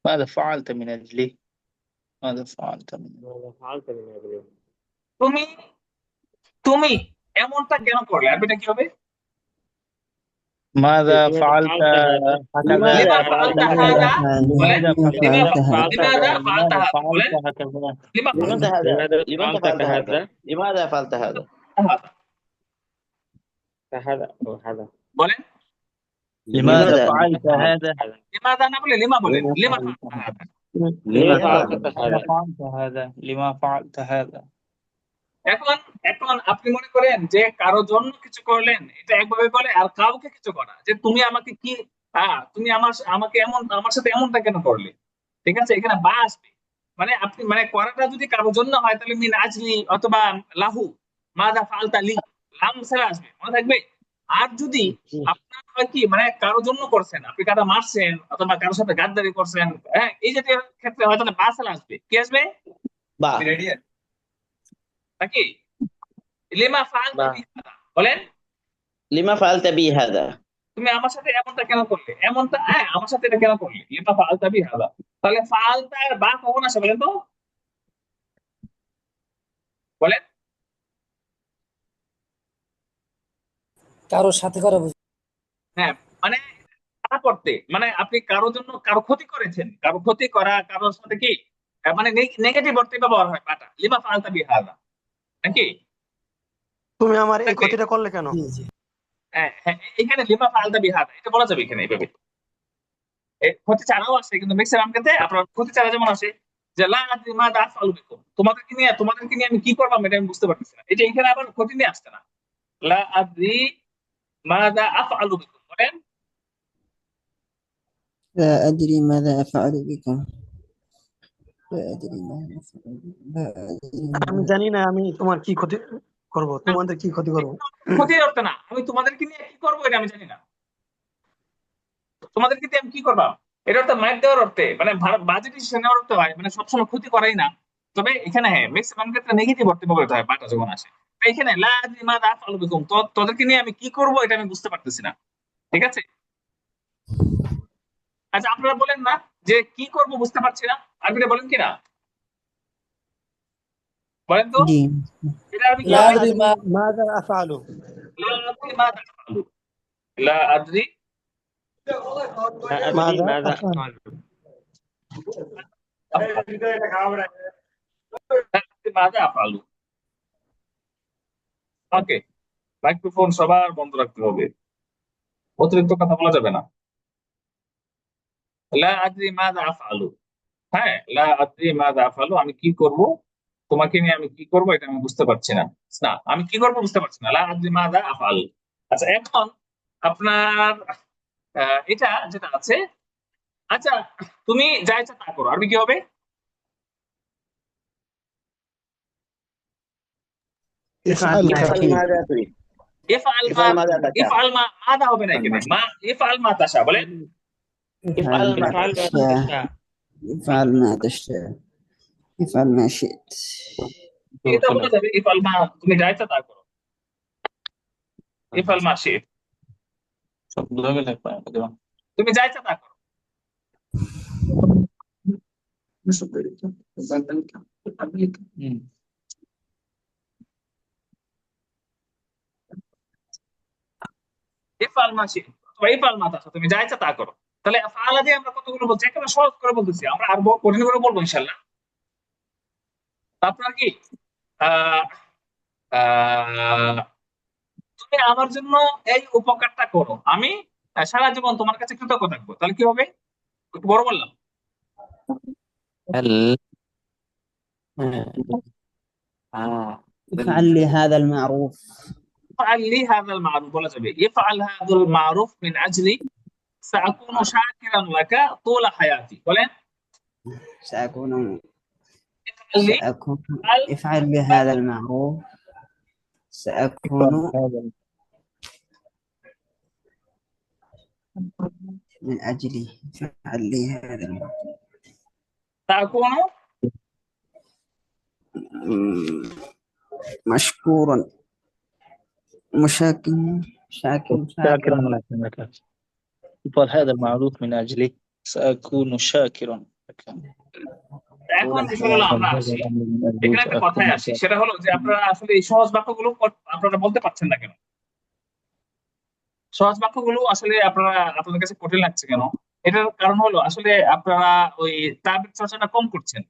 ماذا فعلت من أجلي ماذا فعلت من
ماذا فعلت من أجلي
তুমি তুমি এমনটা কেন করলে, আর এটা কি হবে?
ماذا
لماذا
فعلت
فعلت هذا؟
هكذا
লিমা ফাআলতা হাযা, বলেন।
لماذا
লিমা
فعلت
ফাআলতা
هكذا
বলেন। লিমা
لماذا هذا
لماذا
لماذا
فعلت
فعلت هذا
هذا؟
لماذا فعلت هذا
ফাআলতা
هذا أو هذا
বলেন।
لماذا
لماذا
فعلت هذا
লিমাযা না বলে লিমা বলেন। লিমা ফাআলতা হাযা।
لما
لما
فعلت
فعلت
هذا؟
لما فعلت هذا لما فعلت هذا
এখন এখন আপনি মনে করেন যে কারো জন্য কিছু করলেন, এটা একভাবে বলে, আর কাউকে কিছু করা, যে তুমি আমাকে কি তুমি আমাকে আমার সাথে এমনটা কেন করলে, ঠিক আছে, এখানে বা আসবে। মানে আপনি মানে করাটা যদি কারোর জন্য হয় তাহলে মিন আজলি অথবা লাহু, মাযা ফাআলতা লি, লাম ছাড়া আসবে, মনে থাকবে। আর যদি আপনার হয় কি মানে কারোর জন্য করছেন, আপনি কারো মারছেন অথবা কারোর সাথে গাদ্দারি করছেন, হ্যাঁ, এই জাতীয় ক্ষেত্রে হয়তো বা ছাড়া আসবে, কি আসবে
با
নাকি? লিমা ফাআলতা
বা।
বিহাদা, বলেন।
لما فعلت بي هذا
তুমি আমার সাথে এমনটা কেন করলে, এমনটা, হ্যাঁ, আমার সাথে এটা কেন করলে, লিমা ফাআলতা বিহাদা। তাহলে ফাআলতা আর বা কখন আসে বলেন তো, বলেন।
কারোর সাথে করা বুঝি।
হ্যাঁ, মানে তা করতে মানে আপনি কারোর জন্য কারো ক্ষতি করেছেন, কারো ক্ষতি করা, কারোর সাথে কি মানে নেগেটিভ অর্থে ব্যবহার হয় বাটা, লিমা ফাআলতা বিহাদা, নাকি?
তুমি আমার এই ক্ষতিটা করলে কেন?
জি জি
হ্যাঁ হ্যাঁ, এখানে লিমা ফাআলতা বিহাদা এটা বলা যাবে এখানে এইভাবে। ক্ষতি ছাড়াও আসে, কিন্তু ম্যাক্সিমাম ক্ষেত্রে আপনার ক্ষতি ছাড়া যেমন আসে যে লা আদরি মাযা আফআলু বিকুম, তোমাদেরকে নিয়ে আমি কি করব এটা আমি বুঝতে পারতেছি না, এটা এখানে আবার ক্ষতি নিয়ে আসছে না। লা আদরি মাযা আফআলু বিকুম, বলেন।
لا أدري ماذا أفعل بكم لا أدري ماذا أفعل بكم لا أدري
আমি জানি না আমি তোমার কি ক্ষতি করব, তোমাদের কি ক্ষতি করব।
ক্ষতির অর্থ না, আমি তোমাদেরকে নিয়ে কি করবো এটা আমি জানি না, তোমাদেরকে দিয়ে আমি কি করবা এটা অর্থ মাইর দেওয়ার অর্থে, মানে বাজেট ডিসিশন নেওয়ার অর্থে হয়, মানে সবসময় ক্ষতি করাই না। তবে এখানে হ্যাঁ ম্যাক্সিমাম ক্ষেত্রে নেগেটিভ অর্থে ব্যবহৃত হয় বাটা যখন আসে। এখানে লা আদরি মাযা আফআলু বিকুম, তোদেরকে নিয়ে আমি কি করব এটা আমি বুঝতে পারতেছি না। ঠিক আছে, আচ্ছা আপনারা বলেন না যে কি করব বুঝতে পারছি না, আরবিটা বলেন কি না, বলেন তো
জি
এটা আরবি কি
لا
হবে?
أدري ماذا أفعل.
লা আদরি মাযা আফআলু, লা আদরি
لا أدري
ماذا
ماذا
أفعل.
أفعل.
মাযা আফআলু। ওকে, মাইক্রোফোন সবার বন্ধ রাখতে হবে, অতিরিক্ত কথা বলা যাবে না। লা আদরি মাযা আফআলু, হ্যাঁ লা আদরি মাযা আফআলু, আমি কি করব, তোমাকে নিয়ে আমি কি করব এটা আমি বুঝতে পারছি না, না আমি কি করব বুঝতে পারছি না, লা আদরি মাযা আফআল। আচ্ছা এখন আপনার এটা যেটা আছে, আচ্ছা তুমি যা ইচ্ছা তা করো, আরবি কি হবে?
افعل ما
افعل
شئت.
ماذا تريد
ইফআল মা,
افعل ماذا تشاء
ইফআল মা, মাদা হবে না এখানে, মা ইফআল মা তাশা বলেন।
افعل ما
افعل ما
تشاء.
تشاء.
افعل ما تشاء. افعل ما شئت.
এটা বলা যাবে ইফআল মা, তুমি যা ইচ্ছা তা করো, ইফআল মা শিট, তুমি যা ইচ্ছা তা করো। ইফআল মা শিট অথবা ইফআল মা তাশা, তুমি যা ইচ্ছা তা করো। তাহলে ফাআলা দিয়ে আমরা কতগুলো বলছি, একেবারে সহজ করে বলতেছি, আমরা আর কঠিন করে বলবো ইনশাআল্লাহ। আপনার কি আহ আহ তুমি আমার জন্য এই উপকারটা করো, আমি সারা জীবন তোমার কাছে কৃতজ্ঞ থাকবো, তাহলে কি হবে? একটু বড় বললাম।
هل
افعل لي هذا المعروف.
ইফআল লি হাযাল মারুফ বলা যাবে, ইফআল হাযাল মারুফ মিন আজলি সাআকুনু শাকিরান লাকা তুলা হায়াতি, বলেন
سأكون
ইফআল লি,
سأكون افعل لي هذا المعروف. سأكون من أجلي. افعل لي هذا المعروف.
সাআকুনু
مشكورا شاكرا
شاكرا لك. يقال هذا المعروف من أجلي سأكون شاكرا لك.
এখন বিষয় হলো আমরা আসি এখানে একটা কথায় আসি, সেটা হলো যে আপনারা আসলে এই সহজ বাক্যগুলো আপনারা বলতে পারছেন না কেন? সহজ বাক্যগুলো আসলে আপনাদের কাছে কঠিন লাগছে কেন? এটার কারণ হলো আসলে আপনারা ওই তাবির চর্চাটা কম করছেন।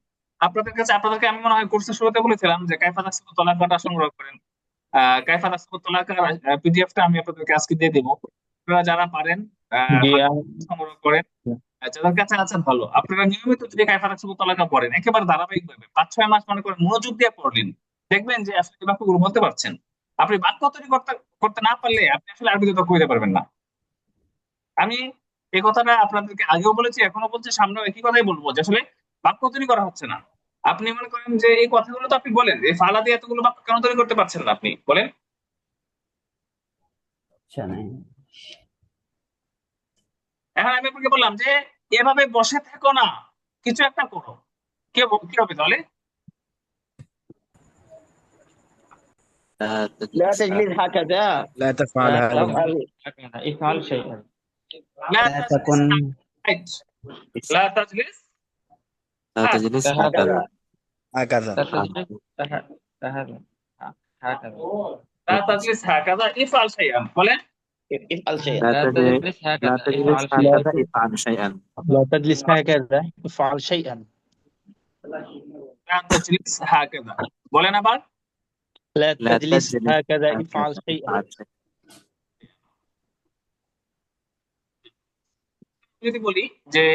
আপনাদেরকে আমি মনে হয় কোর্সের শুরুতে বলেছিলাম যে কাইফা তাকসিবু তলাকাটা সংগ্রহ করেন, কাইফা তাকসিবু তলাকার পিডিএফটা আমি আপনাদেরকে আজকে দিয়ে দেবো, আপনারা যারা পারেন সংগ্রহ করেন। যাদের কাছে আছেন ভালো, আপনারা নিয়মিত যদি কাইফা তাকসিবু তলাকা পড়েন একেবারে ধারাবাহিকভাবে 5-6 মাস মনে করেন মনোযোগ দিয়ে পড়লেন, দেখবেন যে আসলে এই বাক্যগুলো বলতে পারছেন। আপনি বাক্য তৈরি করতে না পারলে আপনি আসলে আরবিতে দক্ষ হতে পারবেন না। আমি এই কথাটা আপনাদেরকে আগেও বলেছি, এখনো বলছি, সামনেও একই কথাই বলবো যে আসলে বাক্য তৈরি করা হচ্ছে না। আপনি মনে করেন যে এই কথাগুলো তো আপনি বলেন, এই ফালা দিয়ে এতগুলো বাক্য কেন তৈরি করতে পারছেন না আপনি বলেন? এখন আমি আপনাকে বললাম যে এভাবে বসে থাকো না, কিছু একটা করো, কি হবে তাহলে?
لا تجلس هكذا.
لا تفعل
لا
هذا.
تفعل هكذا. افعل شيئا.
لا
لا تكن
لا تجلس
لا تجلس هكذا.
هكذا.
لا تجلس هكذا.
لا تجلس هكذا افعل شيئا، بولين
افعل شيئا.
لا
لا
تجلس
تجلس هكذا.
لا تجلس
افعل شيئا.
هكذا افعل شيئا.
لا تجلس هكذا افعل شيئا.
لا تجلس هكذا، بولين আবার
لا
لا
تجلس
تجلس
هكذا
هكذا
افعل شيئا.
افعل شيئا.
যদি বলি যে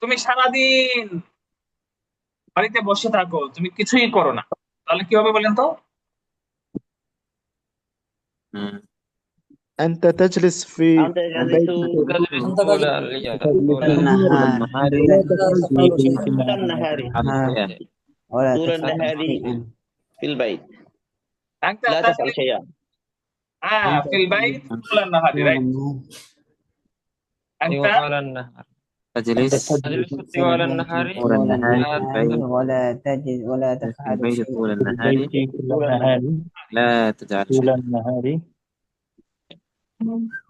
তুমি সারাদিন বাড়িতে বসে থাকো, তুমি কিছুই করো না, তাহলে কি হবে বলেন তো?
مم.
أنت تجلس في
أنت
بيتك
تجلس
طول الليل. طول
النهار
طول
لا
النهار
ولا
طول
تفعل
النهار
شيئا.
في البيت
أنت
لا تفعل
تجلس
شيئا.
في البيت طول النهار، right؟
أيوة
أنت
طول النهار.
تجلس
تجلس طوال النهار
طول النهار
لا
في البيت
ولا
في
تفعل
البيت
شيئا
طول
في
النهار
البيت طول النهار
لا تجعل
طول
شيئا
النهار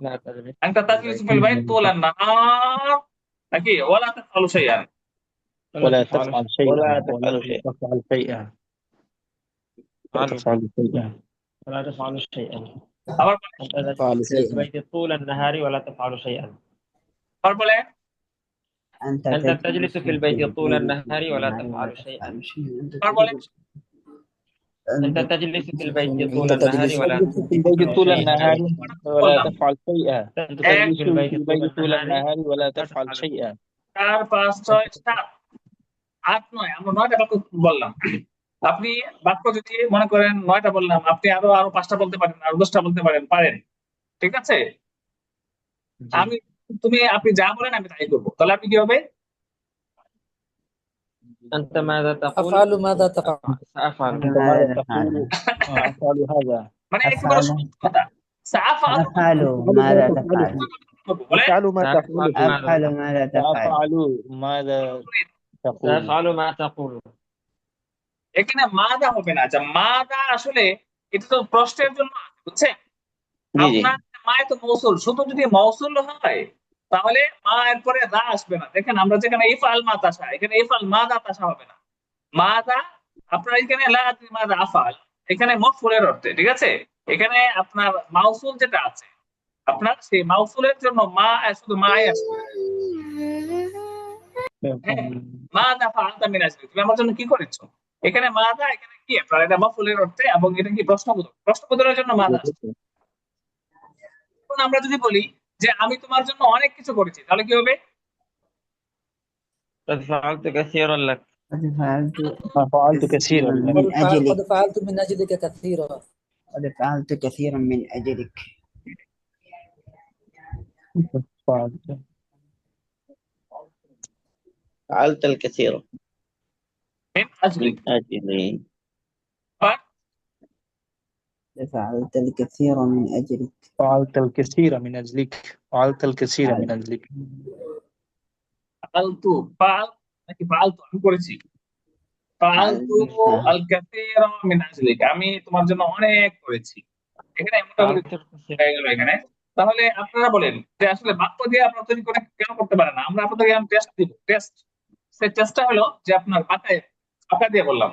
لا تجلس
أنت
في
تجلس
البيت
في البيت طول النهار أكيد ولا تفعل شيئا.
ولا
ولا
تفعل
تفعل
شيئا.
ولا
شيئا
تفعل شيئا.
تفعل شيئا لا
تفعل
تفعل شيئا
ولا تفعل شيئا.
আবার
أنت
تفعل
تجلس في
شيئا
البيت طول النهار ولا تفعل شيئا.
বলেন
أنت
أنت
تجلس
تجلس في
في
البيت طول
البيت
النهار ولا
ولا
تفعل شيئا.
تفعل شيئا
আবার বলেন
أنت تجلس في البيت طول
أنت
النهار
تجلس
ولا
تجلس في البيت
تفعل
طول
شيئا.
النهار ولا
বললাম
تفعل شيئا أنت
এক
في
تجلس في
البيت طول
البيت طول
النهار
النهار ولا
ولا
تفعل
تفعل
شيئا
4 5 6 7 8 9 আমরা 9টা বাক্য বললাম। আপনি বাক্য যদি মনে করেন 9টা বললাম, আপনি আরো 5টা বলতে পারেন, আরো 10টা বলতে পারেন, ঠিক আছে?
জি।
আপনি যা বলেন আমি তাই করবো, তাহলে আপনি কি হবে?
أنت ماذا تقول؟
أفعل ماذا تفعل
سأفعل.
أنت ماذا
ماذا
تقول
تفعل
أفعل هذا
মানে একেবারে
أفعل
সহজ কথা। সাফাল
أفعل ماذا تفعل
বলেন
افعل ما
سأفعل
تقول
أفعل ماذا تفعل
سأفعل ماذا تقول
سأفعل ما تقول.
এখানে মাদা হবে না। আচ্ছা, মাদা আসলে এটা তো প্রশ্নের জন্য আছে, বুঝছেন?
জি জি।
আপনার মায় তো মৌসুল, শুধু যদি মৌসুল হয় তাহলে মা এর পরে দা আসবে না। দেখেন আমরা যেখানে ইফআল মা তাসা, এখানে ইফআল মাদা তাসা হবে না। মাদা আপনার এখানে লা আদরি মাদা আফআল, এখানে মফউলের অর্থে, ঠিক আছে? এখানে আপনার মাউসুল যেটা আছে, আপনার সেই মাউসুলের জন্য মা শুধু মাই আসবে। হ্যাঁ, মাদা ফাআলতা মিন আজলি, তুমি আমার জন্য কি করেছো? এখানে মাদা, এখানে কি আপনার এটা মফউলের অর্থে, এবং এটা কি প্রশ্নবোধক, প্রশ্নবোধকের জন্য মাদা আসবে। এখন আমরা যদি বলি যে আমি তোমার জন্য অনেক কিছু করেছি, তাহলে কি হবে?
قد فعلت كثيرا لك.
قد فعلت
فعلت كثيرا
من
قد
أجلك
فعلت من أجلك كثيرا.
قد فعلت كثيرا من أجلك
فعلت
فعلت الكثير
من أجلك.
من أجلي.
فعلت الكثير من أجلك
فعلت الكثير من أجلك فعلت الكثير من أجلك
ফালতু ফাল নাকি ফালতু আমি করেছি? ফালতু আল কাসীরা মিন আজলিক, আমি তোমার জন্য অনেক করেছি। এখানে মোটামুটি
فعلت الكثير.
হয়ে গেল এখানে। তাহলে আপনারা বলেন যে আসলে বাক্য দিয়ে আপনারা তৈরি করে কেন করতে পারেন না? আমরা আপনাদেরকে টেস্ট দিব। সেই টেস্টটা হলো যে আপনার বাঁকা দিয়ে বললাম,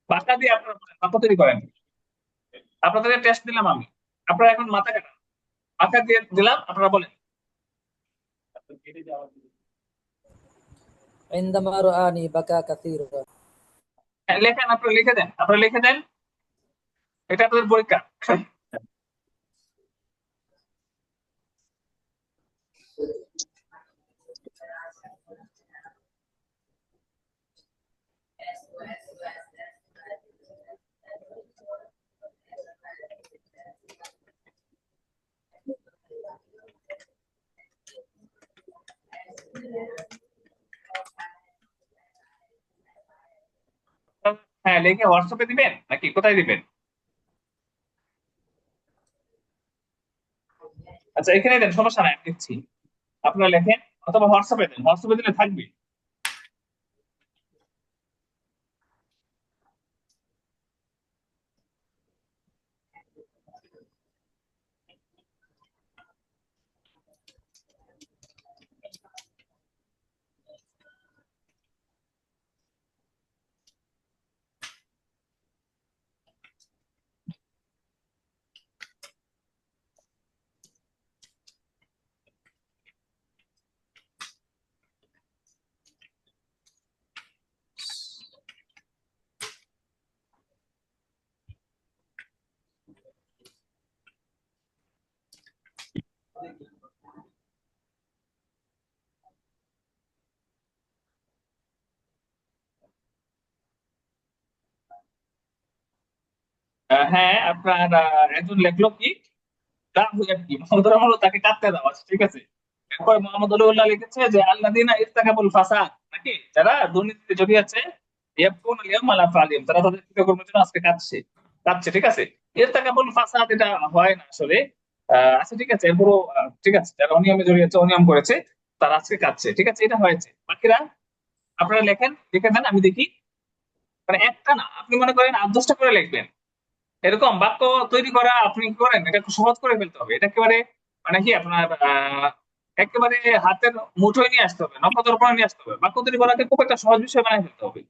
বাঁকা দিয়ে আপনারা বাক্য তৈরি করেন। আপনাদেরকে টেস্ট দিলাম আমি, আপনারা এখন মাথা কাটান। বাঁকা দিয়ে দিলাম, আপনারা বলেন।
عندما رآني بكى كثيرا.
লেখেন, আপনারা লিখে দেন, এটা আপনাদের পরীক্ষা। হ্যাঁ, লিখে হোয়াটসঅ্যাপে দিবেন নাকি কোথায় দিবেন? আচ্ছা, এখানে দেন, সমস্যা নাই, আমি দিচ্ছি। আপনারা লেখেন অথবা হোয়াটসঅ্যাপে দেন, হোয়াটসঅ্যাপে দিলে থাকবে। হ্যাঁ, আপনার একজন লেখলো কি মোহাম্মদ রহমান তাকে কাটতে দেওয়া আছে, ঠিক আছে? এরপর মোহাম্মদ আলিউল্লাহ লিখেছে যে আল্লাযীনা ইরতাকাবুল ফাসাদ, নাকি যারা দুর্নীতিতে জড়িয়েছে, ইয়াবকুনা লিয়াউম আলা ফালিম, তারা তাদের কৃতকর্মের জন্য আজকে কাঁদছে, ঠিক আছে? ইরতাকাবুল ফাসাদ এটা হয় না আসলে। আচ্ছা, ঠিক আছে, এরপরও ঠিক আছে, যারা অনিয়মে জড়িয়েছে, অনিয়ম করেছে, তার আজকে কাটছে, ঠিক আছে, এটা হয়েছে। বাকিরা আপনারা লেখেন, লিখে দেন, আমি দেখি। মানে একটা না, আপনি মনে করেন 8-10টা করে লিখবেন। এরকম বাক্য তৈরি করা আপনি কি করেন, এটা খুব সহজ করে ফেলতে হবে। এটা একেবারে মানে কি আপনার একেবারে হাতের মুঠোয় নিয়ে আসতে হবে, নখদর্পণে নিয়ে আসতে হবে। বাক্য তৈরি করাকে খুব একটা সহজ বিষয় বানিয়ে ফেলতে হবে।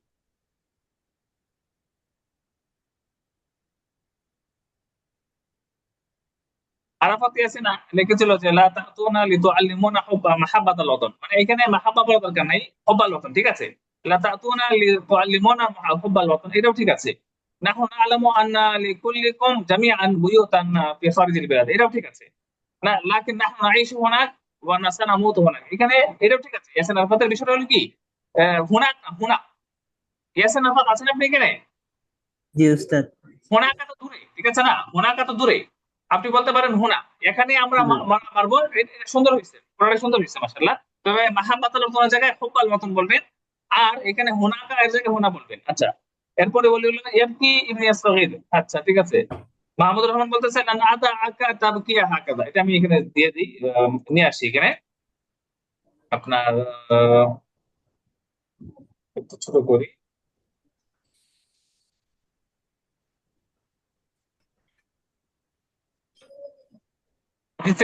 আরাফাত ইয়াসিন লিখেছিল যে লা তাতুনা লিতুআল্লিমুনা হুব্বা মাহাব্বাতাল ওয়াতন, মানে এখানে মাহাব্বা বলার দরকার নাই, হুব্বাল ওয়াতন, ঠিক আছে। লা তাতুনা লিতুআল্লিমুনা হুব্বাল ওয়াতন, এটাও ঠিক আছে। নাহনু না'লামু আন্না লিকুল্লিকুম জামিআন বুয়ুতান ফি খারিজিল বিলাদ, এটাও ঠিক আছে। না লাকিন নাহনু নাঈশু হুনাক ওয়া সানামুতু হুনাক, এখানে এটাও ঠিক আছে। ইয়াসিন আরাফাতের বিষয়টা হলো কি হুনাক না হুনা। ইয়াসিন আরাফাত আছেন আপনি এখানে?
জি উস্তাদ।
হোনাকা তো দূরে, ঠিক আছে না, হোনাকা তো দূরে। আপনি বলতে পারেন হোনা, এখানে আমরা মারবো। এটা সুন্দর হয়েছে, পুরোটা সুন্দর হয়েছে মাশাআল্লাহ। তবে মাহাব্বাতুল কোন জায়গায় হুব্বাল মতন বলবেন, আর এখানে হোনাকা এর জায়গায় হোনা বলবেন। আচ্ছা, এরপরে বলি হলো ইয়াবকি ইবনে সাগীর। আচ্ছা ঠিক আছে, মাহমুদুর রহমান বলতেছেন না আদা আকা তাবকিয়া হাকাদা, এটা আমি এখানে দিয়ে দিই, নিয়ে আসি এখানে আপনার একটু ছোট করি।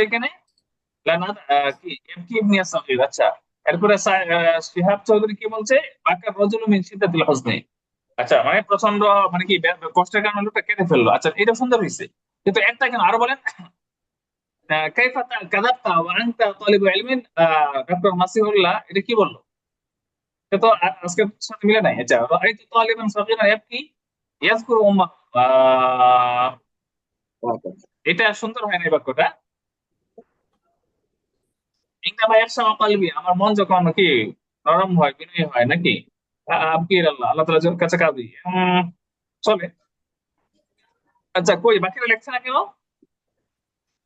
এখানে কি এমকি ইবনে সাগীর। আচ্ছা, এরপরে শিহাব চৌধুরী কি বলছে, বাকার রাজুলু মিন শিদ্দাতিল হুজনি। আচ্ছা, মানে প্রচন্ড মানে কি কষ্টের কারণে লোকটা কেঁদে ফেললো। আচ্ছা, এটা সুন্দর হয়েছে, কিন্তু একটা কেন আরো বলেন। কাইফা কাযাবতা ওয়া আনতা তালিবু ইলমিন, ডক্টর মাসিহুল্লাহ এটা কি বললো? এটা তো আজকের সাথে মিলে নাই। আচ্ছা, রাআইতু তালিবান সাগীরান ইয়াবকি ইয়াযকুরু উম্মাহ, এটা সুন্দর হয় না এই বাক্যটা। ইন্নামা ইয়াখশা কলবি, আমার মন যখন কি নরম হয়, বিনয়ী হয় নাকি, আবকির আল্লাহ, আল্লাহ তাআলার কাছে কাঁদি। চলে। আচ্ছা, কই বাকিরা লেখছে না কেন?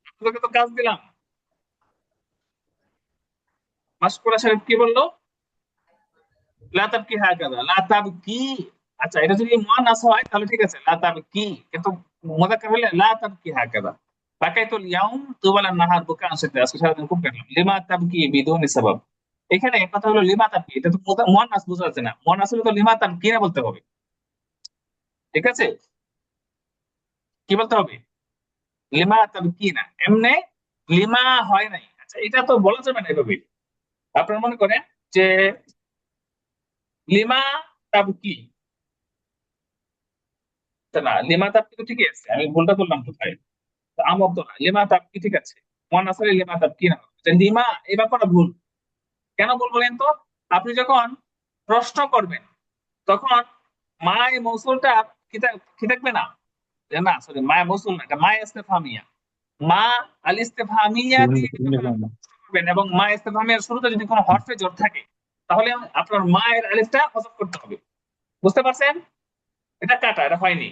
আপনাদেরকে তো কাজ দিলাম। মাশকুরা শরীফ কি বললো? লা তাবকি হাকাযা, লা তাবকি। আচ্ছা, এটা যদি মুয়ান্নাস হয় তাহলে ঠিক আছে, লা তাবকি, কিন্তু মুযাক্কার হলে লা তাবকি হাকাযা। বাকাইতুল ইয়াউম তুওয়ালান নাহার বুকাআন সিদ্দা, আজকে সারাদিন খুব কাটলাম। লিমা তাবকি বিদুনি সাবাব, এখানে কথা হলো লিমা তাবকি, এটা তো মুয়ান্নাস বোঝা যাচ্ছে না। মুয়ান্নাস হলে তো লিমা তাবকি না বলতে হবে, ঠিক আছে। কি বলতে হবে? লিমা তাবকি না, এমনে লিমা হয় নাই। আচ্ছা, এটা তো বলা যাবে না এভাবে। আপনারা মনে করেন যে লিমা তাবকি, না লিমা তাবকি তো ঠিকই আছে, আমি ভুলটা করলাম কোথায়, আমর তো না, লিমা তাবকি ঠিক আছে। মন আসলে লিমা তাবকি না, লিমা এই ব্যাপারটা ভুল। কেন ভুল বলেন তো? আপনি যখন প্রশ্ন করবেন তখন মায় মৌসুলটা কি থাকবে না, যে না সরি মায় মৌসুল না, এটা মায় ইস্তেফহামিয়া। মা আল ইস্তেফহামিয়া দিয়ে যখন আপনি প্রশ্ন করবেন এবং মা ইস্তেফহামিয়ার শুরুতে যদি কোনো হরফে জোর থাকে, তাহলে আপনার মায়ের আলিফটা হযফ করতে হবে। বুঝতে পারছেন? এটা কাটা, এটা হয়নি।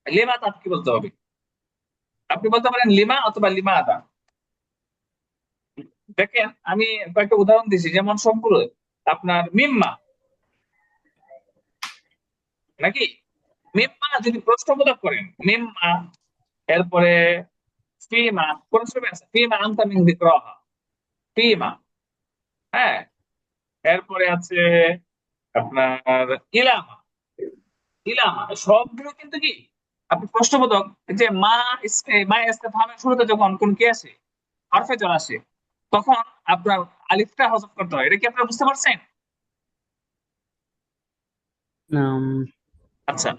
লিমা তাবকি বলতে হবে। আপনি বলতে পারেন লিমা অথবা লিমা আদা। দেখেন আমি কয়েকটা উদাহরণ দিছি, যেমন সবগুলো আপনার মিম্মা নাকি, মিম্মা যদি প্রশ্নবোধক করেন মিম্মা, এরপরে ফিমা, কোন সময় আছে ফিমা আনতা মিন যিকরাহা, ফিমা, হ্যাঁ, এরপরে আছে আপনার ইলামা, ইলামা, সবগুলো কিন্তু কি আপনি প্রশ্নবোধক। যে মা ইস্তেফহামের শুরুতে যখন কোন কি আসে, হরফে জ্বর আসে, তখন আপনার আলিফটা হযফ করতে হয়। এটা কি আপনারা বুঝতে পারছেন? আচ্ছা,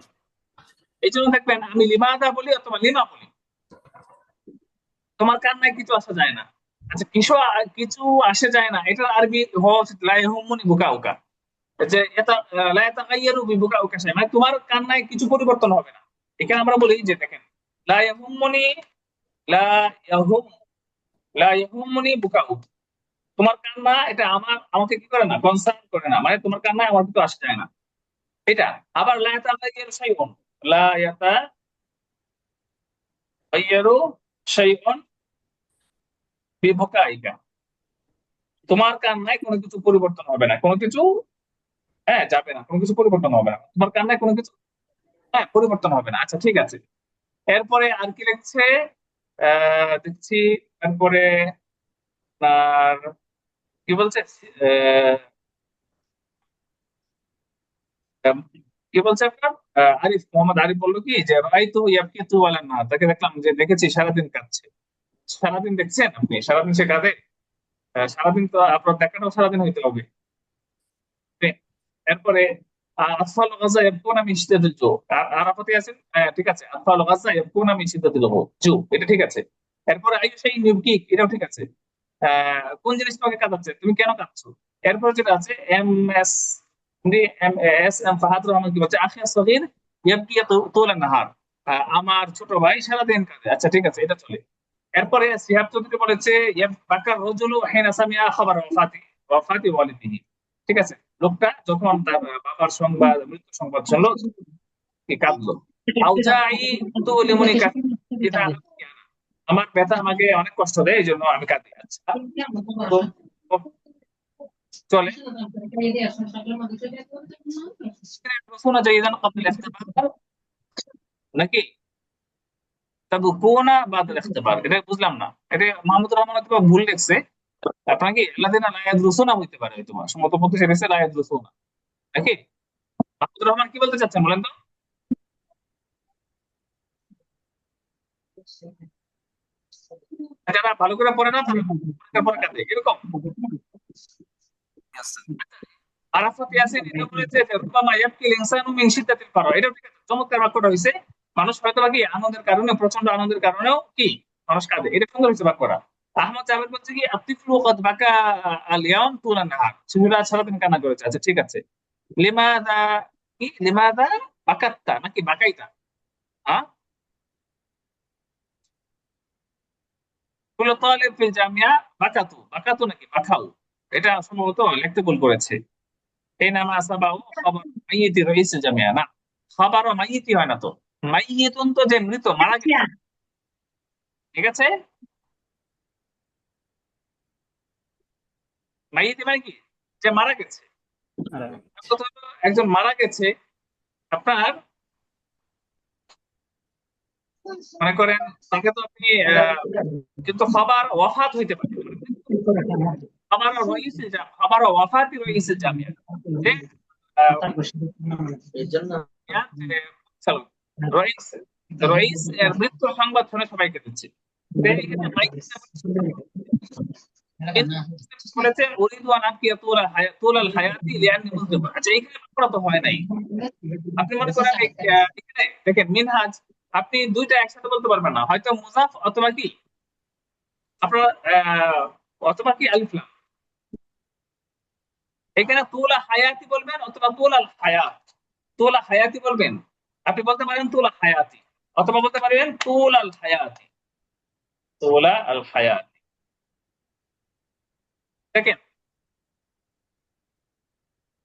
এই জন্য দেখবেন আমি লিমাদা বলি অথবা লিমা বলি, তোমার কান্নায় কিছু আসা যায় না। আচ্ছা, কিছু আসে যায় না, এটা আরবি হওয়া উচিত লা ইয়াহুম্মুনি বুকাউকা, যে এটা লা ইয়াতাগায়্যারু বিবুকাউকা শাই, মানে তোমার কান্নায় কিছু পরিবর্তন হবে না। এখানে আমরা বলি যে দেখেন লা ইয়াহুম্মুনি, লা ইয়াহুম লা ইয়াহুম্মুনি বুকাউ, তোমার কান্না এটা আমাকে কি করে না, কনসার্ন করে না, মানে তোমার কান্নায় আমার কিছু আসে যায় না। এটা আবার লা ইয়াতাগায়্যারু শাইউন, লা ইয়াতাগায়্যারু শাইউন বিবুকাইকা, তোমার কান্নায় কোনো কিছু পরিবর্তন হবে না, কোনো কিছু যাবে না, কোনো কিছু পরিবর্তন হবে না, তোমার কান্নায় কোনো কিছু পরিবর্তন হবে না। আচ্ছা ঠিক আছে, এরপরে আর কি লিখছে দেখছি, তারপরে আপনার কি বলছে আহ, কি বলছে আপনার আরিফ, মোহাম্মদ আরিফ বললো কি যে রাইতু ইয়াবকিতু আলা নার, তাকে দেখলাম যে দেখেছি সারাদিন কাঁদছে। সারাদিন দেখছেন আপনি? সারাদিন সে কাঁদে? সারাদিন তো আপনার দেখাটাও সারাদিন হইতে হবে। এরপরে আতফাল গাজা ইয়াবকুনা মিন শিদ্দাতিল জু, আরাফাতে আছেন, ঠিক আছে, আতফাল গাজা ইয়াবকুনা মিন শিদ্দাতিল জু, এটা ঠিক আছে। এরপরে আইয়ু শাইইন ইউবকিক, এটাও ঠিক আছে। কোন জিনিস তোমাকে কাঁদাচ্ছে, তুমি কেন কাঁদছো? এরপর যেটা আছে M S D M S M Fahad Rahman কি বলছে, আখি সগীর ইয়াবকি তুলান নাহার, আমার ছোট ভাই সারাদিন কাঁদে। আচ্ছা ঠিক আছে, এটা চলে। এরপরে সিহাব চৌধুরী বলেছে বাকার রজুলু হিনা সামিয়া খাবার ওয়াফাতি ওয়ালিদিহি, ঠিক আছে, লোকটা যখন তার বাবার সংবাদ, মৃত্যু সংবাদ শুনলো কি কাঁদলো। আউজাই তো লিমুনি এটা আমার ব্যথা আমাকে অনেক কষ্ট দেয়, এই জন্য আমি কাঁদি। আচ্ছা তো তো চলে শোনা যায় যেন কবিল ইখতিবার নাকি তবে কোনা বাদল ইখতিবার, এটা বুঝলাম না। এটা মাহমুদুর রহমান হয়তো ভুল লিখছে। আপনার কি আল্লাযিনা লা ইয়াদরুসুনা হইতে পারে, তোমার সম্মত পথে সেটা লা ইয়াদরুসুনা নাকি? মাহমুদুর রহমান কি বলতে চাচ্ছেন বলেন তো? যারা ভালো করে পড়ে না তারা পরে কাঁদে এরকম। আরাফাত ইয়াসিন এটা বলেছে রুবামা ইয়াবকিল ইনসানু মিন শিদ্দাতিল ফারাহ, এটাও ঠিক আছে, চমৎকার বাক্যটা হইছে। মানুষ হয়তো কি আনন্দের কারণে, প্রচন্ড আনন্দের কারণেও কি মানুষ কাঁদে, এটা সুন্দর হইছে বাক্যটা। আহমদ জাবেদ বলছে কি আতিফলু কদ বাকা আল ইয়াউম তুলান নাহার, শিশুরা সারাদিন কান্না করেছে। আচ্ছা ঠিক আছে। লিমাদা কি লিমাদা বাকাত্তা নাকি বাকাইতা? হ্যাঁ, কুল্লু তালিব ফিল জামিয়া বাকাতু, বাকাতু নাকি বাকাউ, এটা সম্ভবত লিখতে ভুল করেছে। এই নামে আসাবাউ খবর মাইয়িতি রাইসিল জামিয়া, না খবর মাইয়িতি হয় না তো, মাইয়িতুন তো যে মৃত, মারা গেছে, ঠিক আছে। মাইয়িতি মানে কি, যে মারা গেছে। অর্থাৎ হলো একজন মারা গেছে আপনার, মনে করেন তাকে তো আপনি কিন্তু খবর ওয়াফাত হইতে পারে, খবর রাইসিল জামিয়া, খবর ওয়াফাতি রাইসিল জামিয়া, যে যে চলো রইস, রইস এর মৃত্যু সংবাদ শুনে সবাইকে দিচ্ছে। এখানে বলেছে উরিদু আন আবকিয়া তুলাল হায়াতি লিআন্নি মুযনিব। আচ্ছা এখানে বাক্যটা তো হয় নাই। আপনি মনে করেন এখানে দেখেন মিনহাজ, আপনি দুইটা একসাথে বলতে পারবেন না, হয়তো মুজাফ অথবা কি আপনার অথবা কি আলিফ লাম। এখানে তুলা হায়াতি বলবেন অথবা তুলাল হায়াত, তুলা হায়াতি বলবেন, আপনি বলতে পারেন তুলা হায়াতি, অথবা বলতে পারেন তুলাল হায়াতি, তুলা আল হায়াতি। দেখেন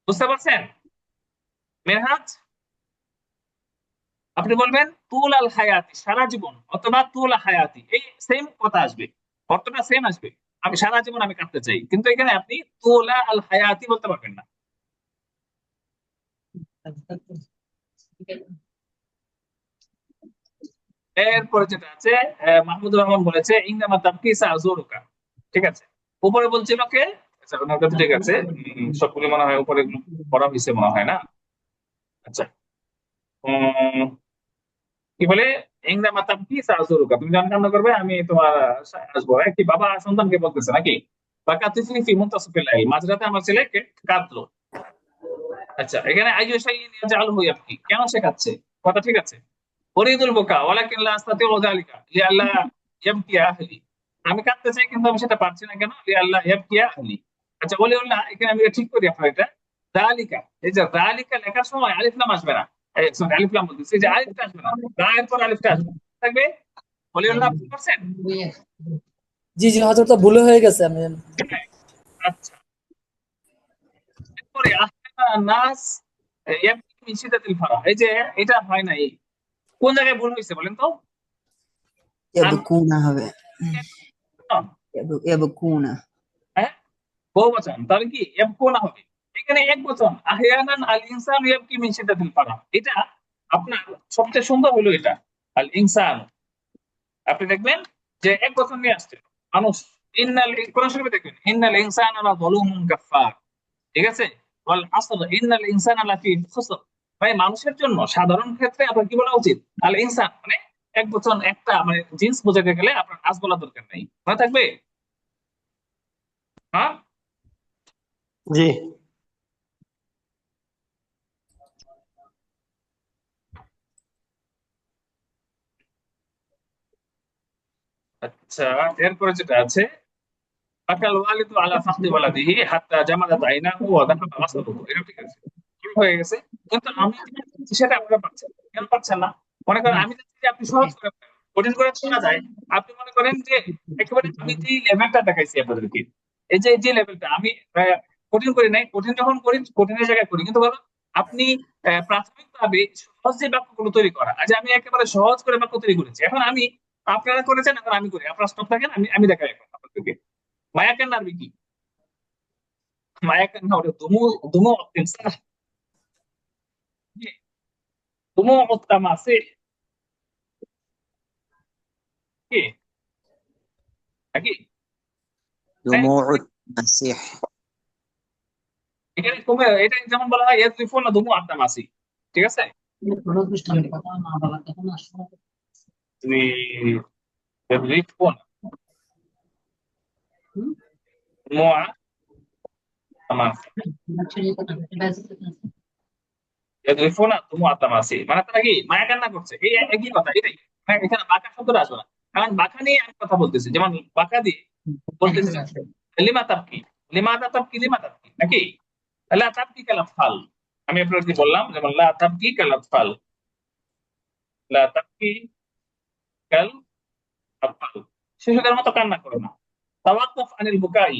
বুঝতে পারছেন মেনহাজ? আপনি বলবেন তুল আল হায়াতি সারা জীবন, অথবা তুল হায়াতি, এই সেম কথা আসবে, অর্থটা সেম আসবে, আমি সারা জীবন আমি কাটতে চাই, কিন্তু এখানে আপনি তুলা আল হায়াতি বলতে পারবেন না। এরপরে যেটা আছে মাহমুদুর রহমান বলেছে ইংনামা তাবকিসা আযুরুকা, ঠিক আছে। উপরে বলছিল কে? আচ্ছা ওনার কথা ঠিক আছে, সবগুলো মনে হয় উপরে পড়া হয়েছে মনে হয় না। আচ্ছা কি বলে ইংনামা তাবকিসা আযুরুকা, তুমি যখন কান্না করবে আমি তোমার আসবো। কি বাবা সন্তানকে বলতেছে নাকি? বাকাতিফলি ফি মুনতাসিফিল লাইল, মাঝরাতে আমার ছেলেকে কাঁদলো। আচ্ছা এখানে আইয়ু শাইইন ইয়াজআলহু ইয়াবকি, কেন সে কাঁদছে? কথা ঠিক আছে। উরিদুল বুকা ওয়ালাকিন লা আস্তাতিউ যালিকা লিআল্লা ইয়াবকি আহলি, আমি কাঁদতে চাই কিন্তু আমি সেটা পারছি না, কেন? লিআল্লা ইয়াবকি আহলি। আচ্ছা ওলিউল্লাহ, এখানে আমি ঠিক করি আপনার এটা যালিকা, এই যে যালিকা লেখার সময় আলিফ লাম আসবে না, সরি আলিফ লাম বলতেছি, এই যে আলিফটা আসবে না, এর পর আলিফটা আসবে, থাকবে ওলিউল্লাহ। বুঝতে পারছেন?
জি জি হযরত ভুলে হয়ে গেছে আমি।
আচ্ছা এরপরে আহকানা নাস ইয়াবকি মিন শিদ্দাতিল ফারাহ, এই যে এটা হয় নাই, কোন জায়গায় ভুল হয়েছে বলেন তো?
ইয়াবকুনা হবে, ইয়াবকুনা।
হ্যাঁ বহুবচন, তাহলে কি ইয়াবকুনা হবে। এখানে এক বচন আহয়ানান আল ইনসানু ইয়াবকি মিন শিদ্দাতিল ফারাহ, এটা আপনার সবচেয়ে সুন্দর হলো এটা আল ইনসান। আপনি দেখবেন যে এক বচন নিয়ে আসছে, মানুষ কোরআন শরীফে দেখবেন ইন্নাল ইনসানা লাযালুমুন কাফফার, ঠিক আছে, ওয়াল আসর ইন্নাল ইনসানা লাফি খুসর। ভাই মানুষের জন্য সাধারণ ক্ষেত্রে আপনার কি বলা উচিত? আল ইনসান মানে এক বচন, একটা মানে জিন্স বোঝাতে গেলে আপনার আজ বলা দরকার নাই, মনে থাকবে? হ্যাঁ,
জি।
আচ্ছা, এরপরে যেটা আছে আকাল ওয়ালিদু আলা ফাখদি ওয়ালাদিহি হাত্তা জামাদাত আইনাহু ওয়া দাহাবা বাসারুহু, এটা ঠিক আছে, শুরু হয়ে গেছে। কিন্তু আমি যেটা বলছি সেটা আপনারা পাচ্ছেন, কেন পাচ্ছেন না? মনে করেন আমি চাচ্ছি যে আপনি সহজ করে ফেলেন, কঠিন করে শোনা যায়। আপনি মনে করেন যে একেবারে আমি যে লেভেলটা দেখাইছি আপনাদেরকে, এই যে যে লেভেলটা আমি কঠিন করি নাই, কঠিন যখন করি কঠিনের জায়গায় করি, কিন্তু বলো আপনি প্রাথমিকভাবে সহজ যে বাক্যগুলো তৈরি করা, আজ আমি একেবারে সহজ করে বাক্য তৈরি করেছি। এখন আমি, আপনারা করেছেন, এখন আমি করি, আপনারা স্টপ থাকেন, আমি আমি দেখাই এখন আপনাদেরকে। মায়া কান্না আরবি কি? মায়া কান্না ওটা দুমু, দুমু ইনসান, দুমু তামাসিহ কি নাকি?
دموع المسيح
এখানে কমে, এটা যেমন বলা হয় ইয়াজরিফুনা দুমু তামাসিহ, ঠিক আছে? ইয়াজরিফুনা দুমু তামাসিহ, ইয়াজরিফুনা দুমু তামাসিহ মানে তারা কি মায়া কান্না করছে, এই একই কথা, এটাই। মানে এখানে বাঁকা শব্দটা আসবে না, কারণ বাঁকা নিয়ে আমি কথা বলতেছি, যেমন বাঁকা দিয়ে বলতেছি লিমা তাবকি, লিমাদা তাবকি, লিমা তাবকি নাকি? লা তাবকি কাল আতফাল, আমি আপনাকে বললাম যেমন লা তাবকি কাল আতফাল, লা তাবকি কাল আতফাল, শিশুদের মতো কান্না করে না। তাওয়াক্কুফ আনিল বুকাই,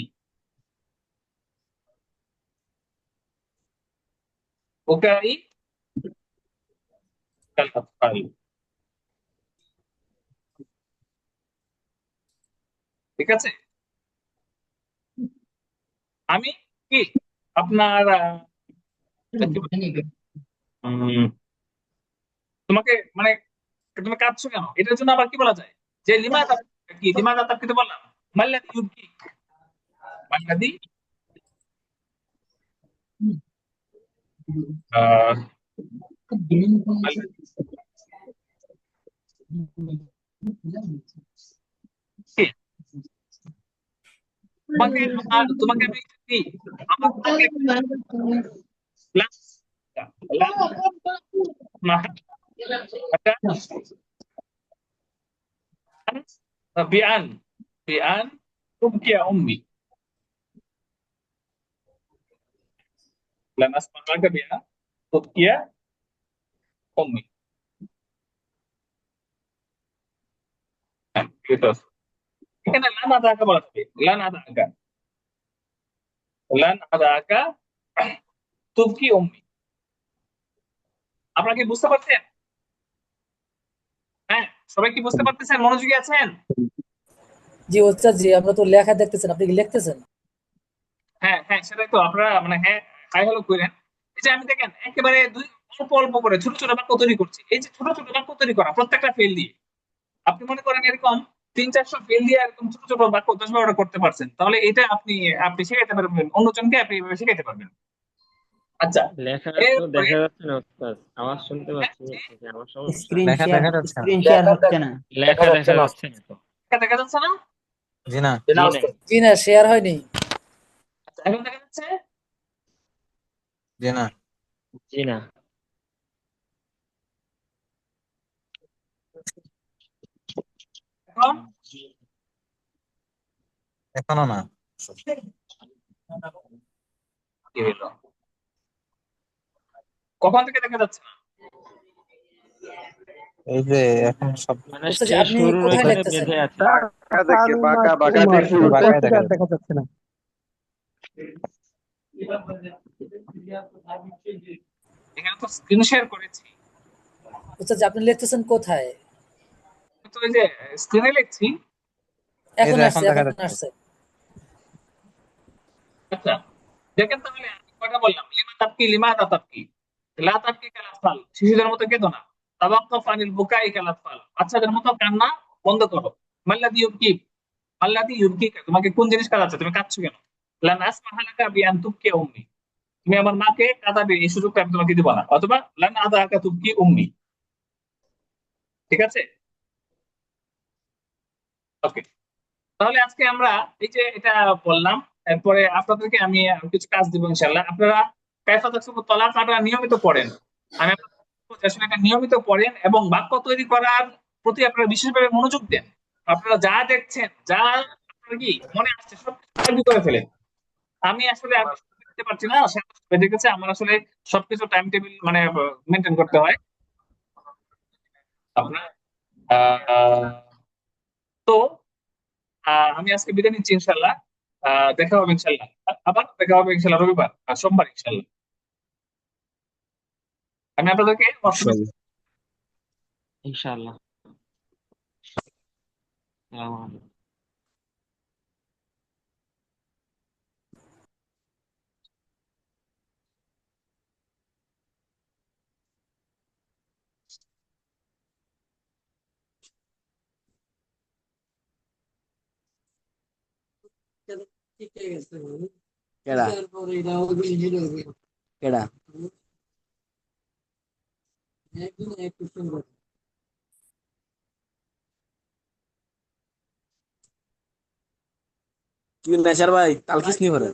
বুকাই কাল আতফাল, ঠিক আছে? আমি কি আপনার কি বলে, তোমাকে মানে তুমি কাঁদছো কেন, এটার জন্য আবার কি বলা যায় যে লিমাদা, কি লিমাদা তাবকি বললাম, মাল্লাদি ইউবকি, মাল্লাদি আহ মাল্লাদি কি? তোমাকে আমি কি আমার প্লাস বিআন, বিআন تبكي أمي، لن أسمع لك بأن تبكي أمي. gitu। এখানে লান আদাকা বলা যাবে, লান আদাকা, লান আদাকা তুবকি উম্মি। আপনারা কি বুঝতে পারছেন? হ্যাঁ, সবাই কি বুঝতে পারতেছেন? মনোযোগী আছেন?
জি ওস্তাদ জি, আমরা তো লেখা দেখতেছেন, আপনি কি লিখতেছেন?
হ্যাঁ হ্যাঁ, সেটাই তো, আপনারা মানে হ্যাঁ হাই হ্যালো করেন। এই যে আমি দেখেন একেবারে দুই অল্প অল্প করে ছোট ছোট বাক্য তৈরি করছি, এই যে ছোট ছোট বাক্য তৈরি করা প্রত্যেকটা ফেল দিয়ে, আপনি মনে করেন এরকম 300-400 ফেল দিয়ে এরকম ছোট ছোট বাক্য 10-12টা করতে পারছেন, তাহলে এটা আপনি আপনি শিখাইতে পারবেন, অন্যজনকে আপনি এভাবে শিখাইতে পারবেন। আচ্ছা,
লেখা তো দেখা যাচ্ছে না ওস্তাদ, আওয়াজ শুনতে পাচ্ছি, আমার সমস্যা
স্ক্রিন
লেখা
শেয়ার
দেখা যাচ্ছে না।
স্ক্রিন শেয়ার হচ্ছে না।
লেখা দেখা যাচ্ছে না তো।
দেখা যাচ্ছে না?
জি না।
জি নাই।
জি না, শেয়ার হয়নি।
আচ্ছা, এখন দেখা যাচ্ছে?
জি না।
জি না।
এখন
এখনো না।
কি হলো? কখন থেকে দেখা যাচ্ছে না?
এই যে এখন সব
মানে
ওস্তাদ
সে
আপনি
শুরুর
কোথায়
ওইখানে
লিখতেছেন?
বেঁধে আছে।
বাঁকা দেখে
বাঁকায় দেখা যাচ্ছে।
দেখা যাচ্ছে না।
এখানে তো স্ক্রিন শেয়ার করেছি,
ওস্তাদ আপনি লিখতেছেন কোথায়?
তো এই যে স্ক্রিনে লিখছি।
এখন
যে
আসছে,
এখন দেখা
এখন
যাচ্ছে।
আসছে।
আচ্ছা, দেখেন তাহলে আমি কয়টা বললাম, লিমা তাবকি, লিমাদা তাবকি, লা তাবকি কাল আতফাল, শিশুদের মতো কেঁদো না, তাওয়াক্কুফ আনিল বুকাই কাল আতফাল, বাচ্চাদের মতো কান্না বন্ধ করো, মাল্লাযী ইউবকি, আল্লাতি ইউবকিকা, তোমাকে কোন জিনিস কাঁদাচ্ছে, তুমি কাঁদছো কেন? লান আসমাহা লাকা বিআন তুবকি উম্মি, তুমি আমার মাকে কাঁদাবে এই সুযোগটা আমি তোমাকে দিব না। অথবা লান আদাকা তুবকি উম্মি। ঠিক আছে, ওকে। তাহলে আজকে আমরা এই যে এটা বললাম, এরপরে আপনাদেরকে আমি কিছু কাজ দিব ইনশাআল্লাহ। আপনারা কাইফা তাকসিবুত তালাক আপনারা নিয়মিত পড়েন। আমি আপনাদের বলবো যে আসলে এটা নিয়মিত পড়েন এবং বাক্য তৈরি করার প্রতি আপনারা বিশেষভাবে মনোযোগ দেন। আপনারা যা দেখছেন, যা আপনার কি মনে আসছে সব তৈরি করে ফেলেন। আমি আসলে আর দিতে পারছি না, বেঁধে গেছে আমার, আসলে সবকিছু টাইম টেবিল মানে মেনটেন করতে হয় আপনার। আহ, তো আমি আজকে বিদায় নিচ্ছি ইনশাল্লাহ। দেখা হবে ইনশাল্লাহ, আবার দেখা হবে ইনশাল্লাহ রবিবার আর সোমবার ইনশাল্লাহ। আমি আপনাদেরকে
ইনশাআল্লাহ। আসসালামু আলাইকুম।
কেডা কেডা কি নেশার ভাই তালকিস নি করে